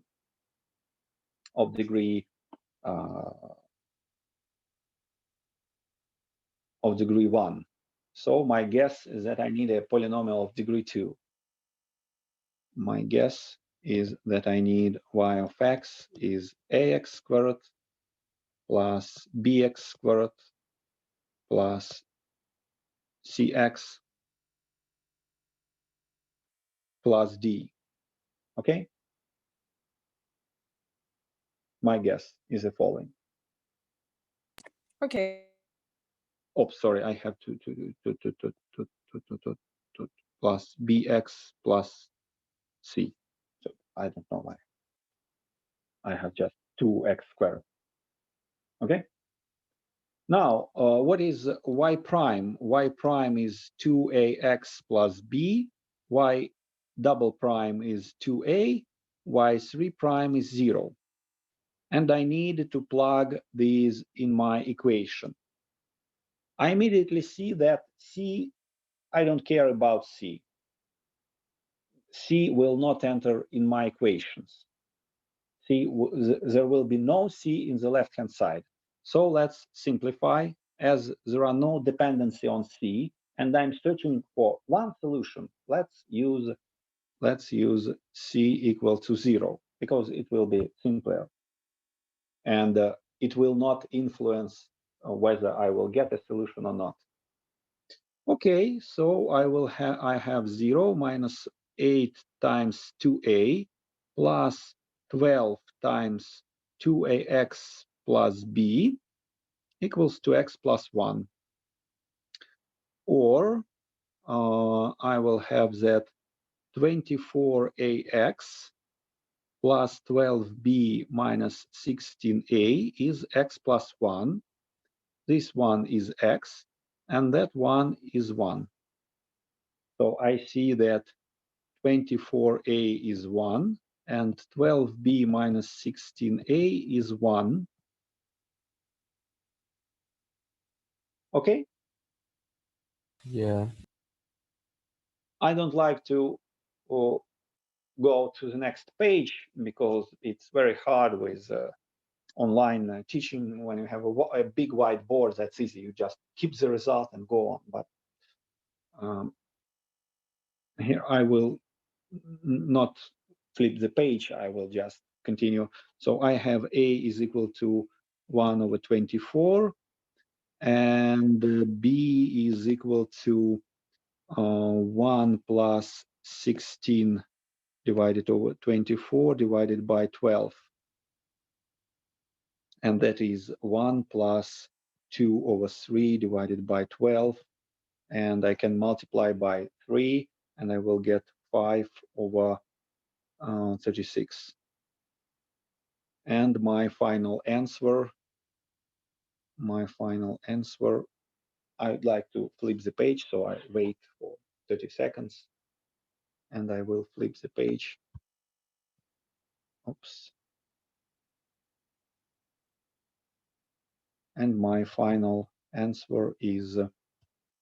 1. So my guess is that I need a polynomial of degree 2. My guess is that I need y of x is ax squared plus bx squared plus cx plus d. Okay? My guess is the following. Okay. Oh, sorry, I have to plus bx plus c. So I don't know why. I have just 2x squared. Okay? Now, what is y prime? Y prime is 2ax plus b. Y double prime is 2a. Y3 prime is 0. And I need to plug these in my equation. I immediately see that c, I don't care about c. C will not enter in my equations. There will be no c in the left-hand side. So let's simplify, as there are no dependency on c, and I'm searching for one solution. Let's use c equal to 0, because it will be simpler, and it will not influence whether I will get a solution or not. Okay, so I have 0 minus 8 times 2a plus 12 times 2ax plus b equals to x plus 1. Or I will have that 24ax plus 12b minus 16a is x plus 1. This one is x, and that one is 1. So I see that 24a is 1, and 12b minus 16a is 1. Okay? Yeah. I don't like to go to the next page, because it's very hard with online teaching. When you have a big whiteboard, that's easy. You just keep the result and go on. But here I will not flip the page. I will just continue. So I have a is equal to 1 over 24, and b is equal to 1 plus 16 divided over 24 divided by 12. And that is 1 plus 2 over 3 divided by 12. And I can multiply by 3, and I will get 5 over 36. And my final answer, I would like to flip the page, so I wait for 30 seconds, and I will flip the page. Oops. And my final answer is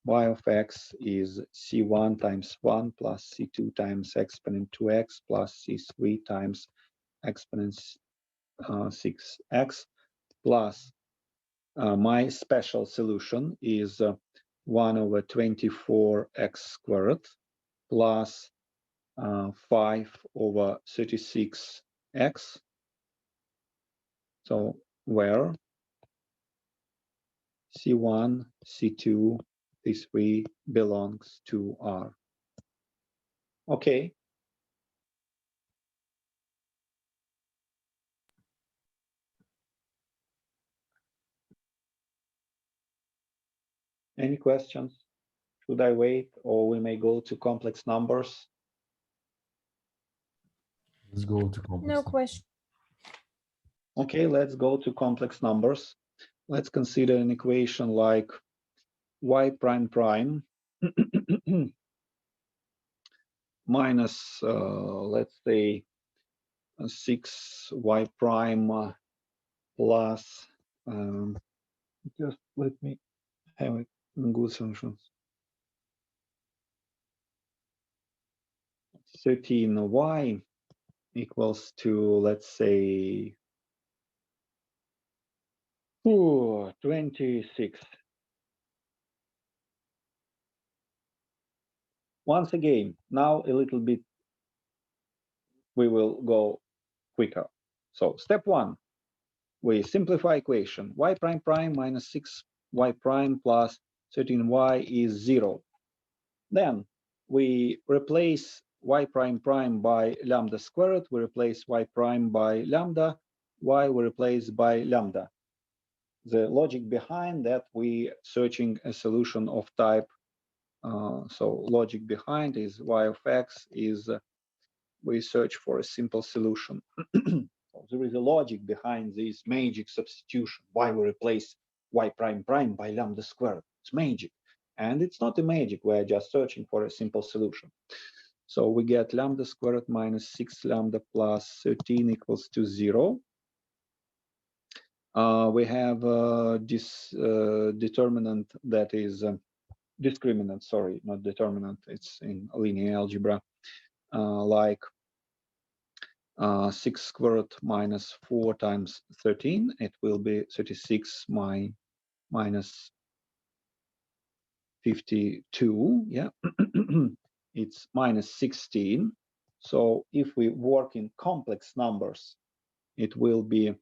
y of x is c1 times 1 plus c2 times exponent 2x plus c3 times exponent 6x plus my special solution is 1 over 24x squared plus 5 over 36x. So where C1, C2, C3 belongs to R. Okay. Any questions? Should I wait, or we may go to complex numbers? Let's go to complex. No question. Okay, let's go to complex numbers. Let's consider an equation like y prime prime minus, let's say, 6y prime plus, just let me have a good solution. 13y equals to, let's say, 26. Once again, now a little bit, we will go quicker. So step 1, we simplify equation. Y prime prime minus 6y prime plus 13y is 0. Then we replace y prime prime by lambda squared. We replace y prime by lambda. Y we replace by lambda. The logic behind that, we searching a solution of type. So logic behind is y of x is we search for a simple solution. So there is a logic behind this magic substitution. Why we replace y prime prime by lambda squared? It's magic. And it's not a magic, we're just searching for a simple solution. So we get lambda squared minus 6 lambda plus 13 equals to 0. We have this determinant that is discriminant, sorry, not determinant, it's in linear algebra, like 6 squared minus 4 times 13, it will be 36 minus 52, yeah. It's minus 16. So if we work in complex numbers, it will be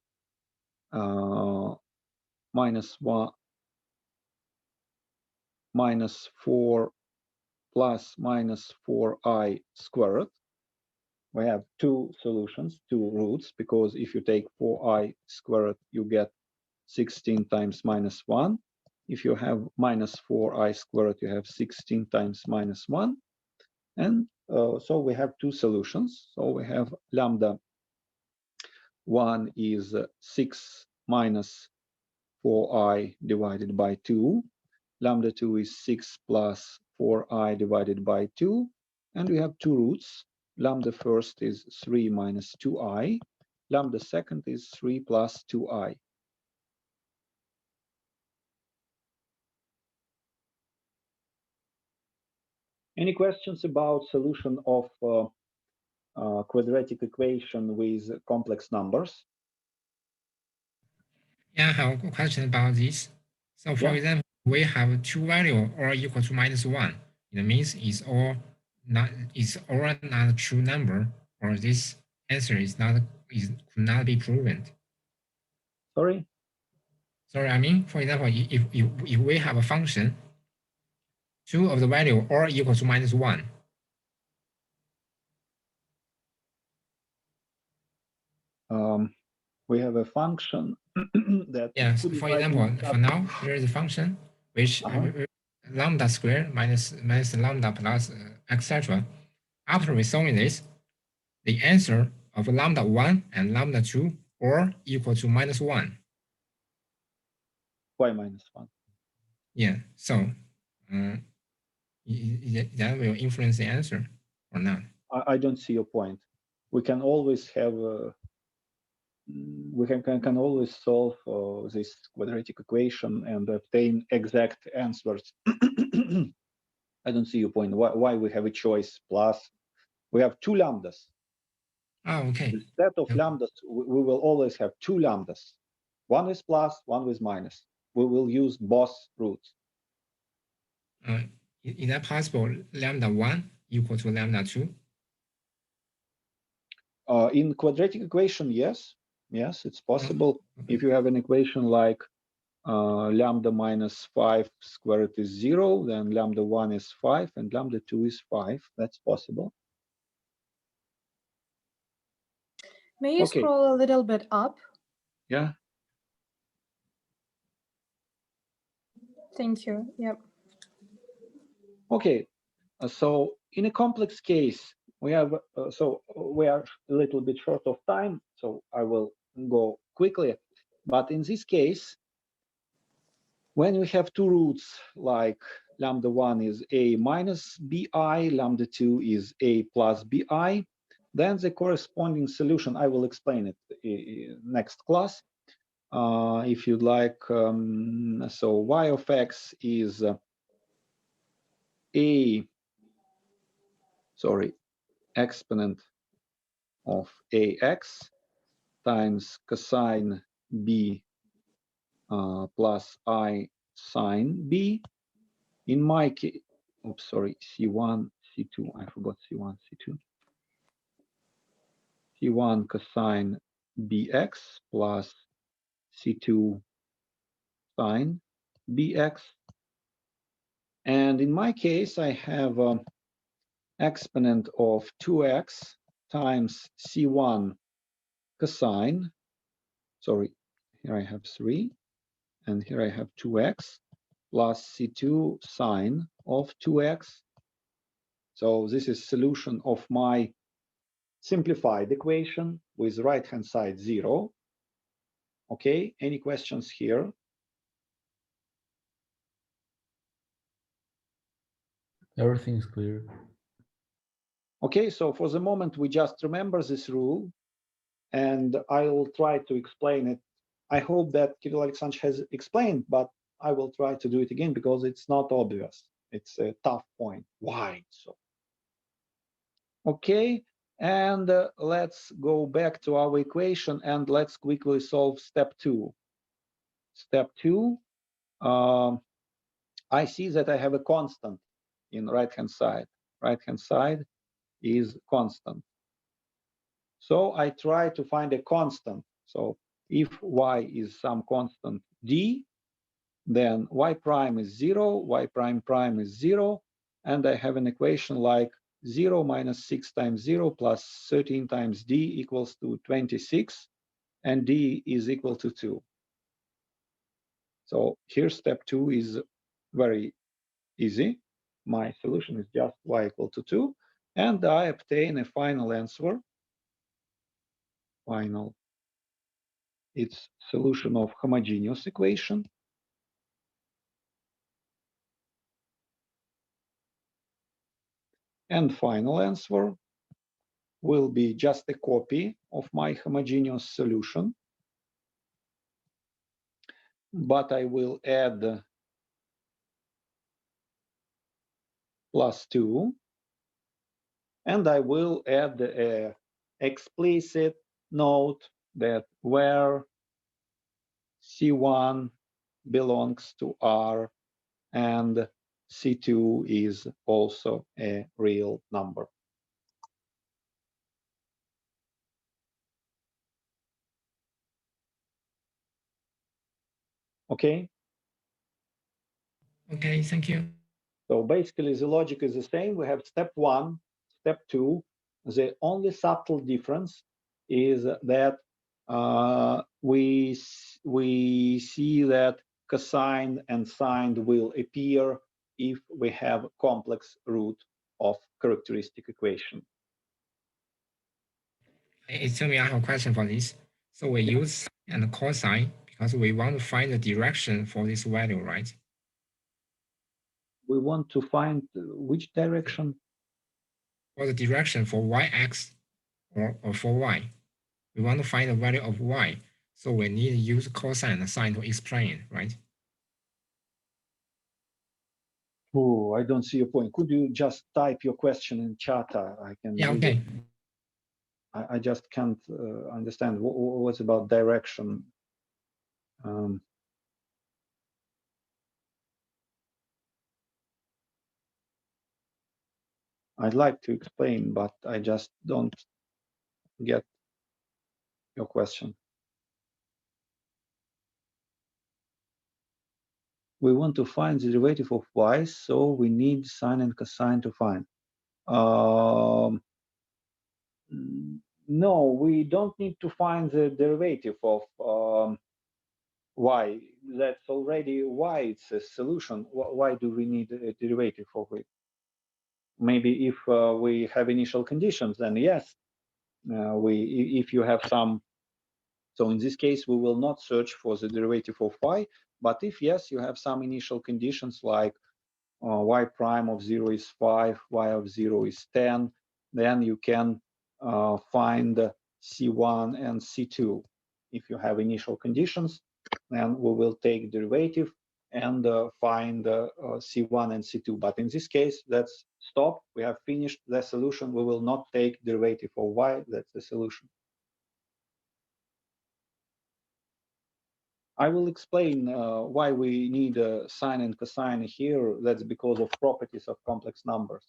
minus 4 plus minus 4i squared. We have two solutions, two roots, because if you take 4i squared, you get 16 times minus 1. If you have minus 4i squared, you have 16 times minus 1. And so we have two solutions. So we have lambda 1 is 6 minus 4i divided by 2. Lambda 2 is 6 plus 4i divided by 2. And we have two roots. Lambda first is 3 minus 2i. Lambda second is 3 plus 2i. Any questions about solution of quadratic equation with complex numbers? Yeah, I have a question about this. So for example, we have two values all equal to minus 1. It means it's all not a true number, or this answer could not be proven. Sorry? Sorry, I mean, for example, if we have a function, two of the value all equal to minus 1. We have a function that. Yeah, so for example, for now, there is a function which lambda squared minus lambda plus etc. After we solve this, the answer of lambda 1 and lambda 2 are equal to minus 1. Why minus 1? Yeah, so that will influence the answer or not. I don't see your point. We can always have we can always solve this quadratic equation and obtain exact answers. I don't see your point. Why we have a choice plus? We have two lambdas. Oh, okay. The set of lambdas, we will always have two lambdas. One is plus, one is minus. We will use both roots. Is that possible? Lambda 1 equal to lambda 2? In quadratic equation, yes. Yes, it's possible. If you have an equation like lambda minus 5 squared is 0, then lambda 1 is 5, and lambda 2 is 5. That's possible. May you scroll a little bit up? Yeah. Thank you. Yep. Okay. So in a complex case, we have so we are a little bit short of time, so I will go quickly. But in this case, when we have two roots like lambda 1 is a minus bi, lambda 2 is a plus bi. Then the corresponding solution, I will explain it next class, if you'd like. So y of x is exponent of ax times cosine b plus I sine b. In my case, oops, sorry, C1, C2, I forgot C1, C2. C1 cosine bx plus C2 sine bx. And in my case, I have exponent of 2x times C1 cosine. Sorry, here I have 3, and here I have 2x plus C2 sine of 2x. So this is solution of my simplified equation with right-hand side 0. Okay, any questions here? Everything's clear. Okay, so for the moment, we just remember this rule, and I'll try to explain it. I hope that Kirill Alexandrovich has explained, but I will try to do it again because it's not obvious. It's a tough point. Why so? Okay, and let's go back to our equation and let's quickly solve step 2. Step 2, I see that I have a constant in right-hand side. Right-hand side is constant. So I try to find a constant. So if y is some constant d, then y prime is 0, y prime prime is 0, and I have an equation like 0 minus 6 times 0 plus 13 times d equals to 26, and d is equal to 2. So here step 2 is very easy. My solution is just y equal to 2, and I obtain a final answer. Final. It's solution of homogeneous equation. And final answer will be just a copy of my homogeneous solution, but I will add plus 2, and I will add a explicit note that where C1 belongs to R and C2 is also a real number. Okay? Okay, thank you. So basically the logic is the same. We have step 1, step 2. The only subtle difference is that we see that cosine and sine will appear if we have complex root of characteristic equation. Excuse me, I have a question for this. So we use sine and cosine because we want to find the direction for this value, right? We want to find which direction? For the direction for yx or for y. We want to find the value of y. So we need to use cosine and sine to explain, right? Oh, I don't see your point. Could you just type your question in chat? I can. Yeah, okay. I just can't understand what's about direction. I'd like to explain, but I just don't get your question. We want to find the derivative of y, so we need sine and cosine to find. No, we don't need to find the derivative of y. That's already y. It's a solution. Why do we need a derivative of it? Maybe if we have initial conditions, then yes. If you have some, so in this case, we will not search for the derivative of y, but if yes, you have some initial conditions like y prime of 0 is 5, y of 0 is 10, then you can find C1 and C2. If you have initial conditions, then we will take derivative and find C1 and C2. But in this case, let's stop. We have finished the solution. We will not take derivative of y. That's the solution. I will explain why we need sine and cosine here. That's because of properties of complex numbers.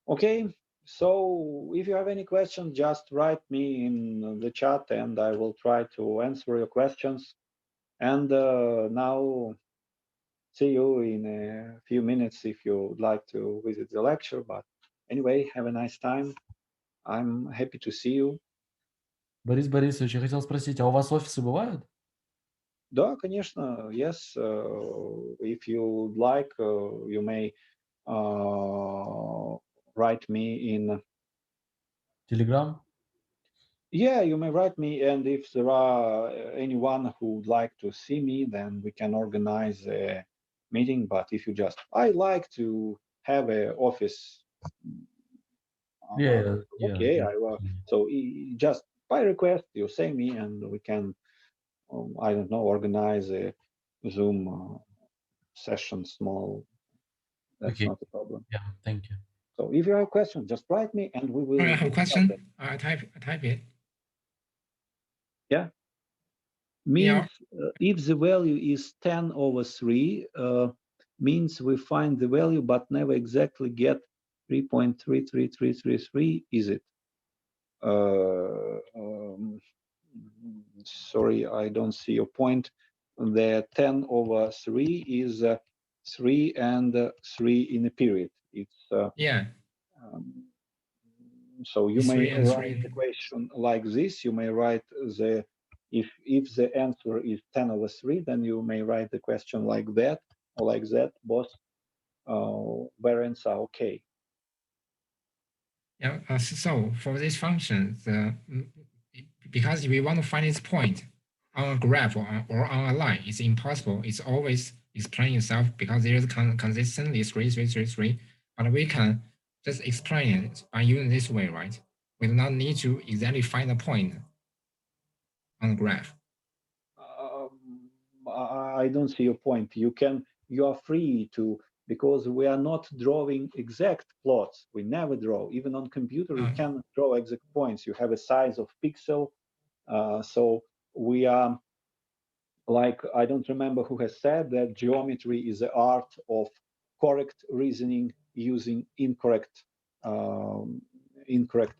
Okay, so if you have any questions, just write me in the chat and I will try to answer your questions. And now, see you in a few minutes if you would like to visit the lecture. But anyway, have a nice time. I'm happy to see you. Борис Борисович, я хотел спросить, а у вас офисы бывают? Да, конечно, yes. If you would like, you may write me in Telegram? Yeah, you may write me, and if there are anyone who would like to see me, then we can organize a meeting. But if you just, I like to have an office. Yeah. Okay, so just by request, you say me, and we can, I don't know, organize a Zoom session, small. That's Okay. not a problem. Yeah, thank you. So if you have a question, just write me, and we will. I have a question. I type it. Yeah. Means if the value is 10 over 3, means we find the value but never exactly get 3.33333, is it? Sorry, I don't see your point. The 10 over 3 is 3 and 3 in a period. It's yeah. So you may write the question like this. You may write the if the answer is 10 over 3, then you may write the question like that or like that. Both variants are okay. Yeah. So for this function, because we want to find its point on a graph or on a line, it's impossible. It's always explaining itself because there is consistently 3, 3, 3, 3. But we can just explain it by using this way, right? We do not need to exactly find a point on the graph. I don't see your point. You are free to, because we are not drawing exact plots. We never draw. Even on computer, you cannot draw exact points. You have a size of pixel. So we are like, I don't remember who has said that geometry is the art of correct reasoning using incorrect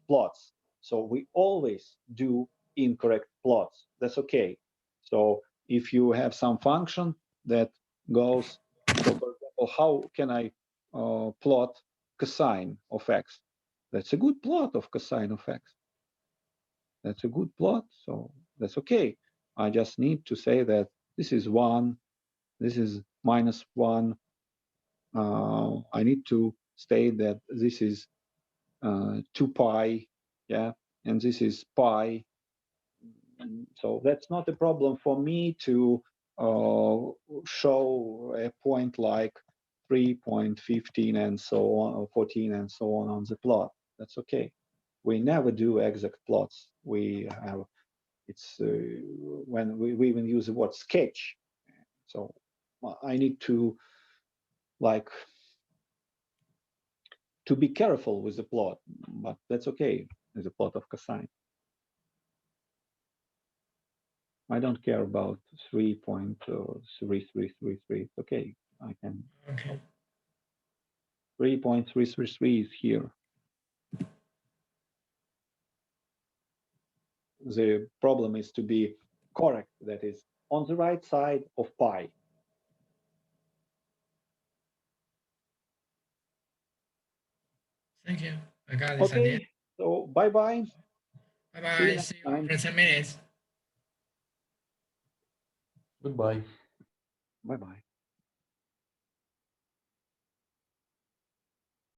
plots. So we always do incorrect plots. That's okay. So if you have some function that goes, so for example, how can I plot cosine of x? That's a good plot of cosine of x. That's a good plot, so that's okay. I just need to say that this is 1, this is -1. I need to state that this is 2 pi, yeah, and this is pi. So that's not a problem for me to show a point like 3.15 and so on, or 14 and so on the plot. That's okay. We never do exact plots. We have, it's when we even use the word sketch. So I need to to be careful with the plot, but that's okay with the plot of cosine. I don't care about 3.3333. It's okay. I can. Okay. 3.333 is here. The problem is to be correct. That is on the right side of pi. Thank you. I got this idea. Okay. So bye-bye. Bye-bye. See you after 10 minutes. Goodbye. Bye-bye.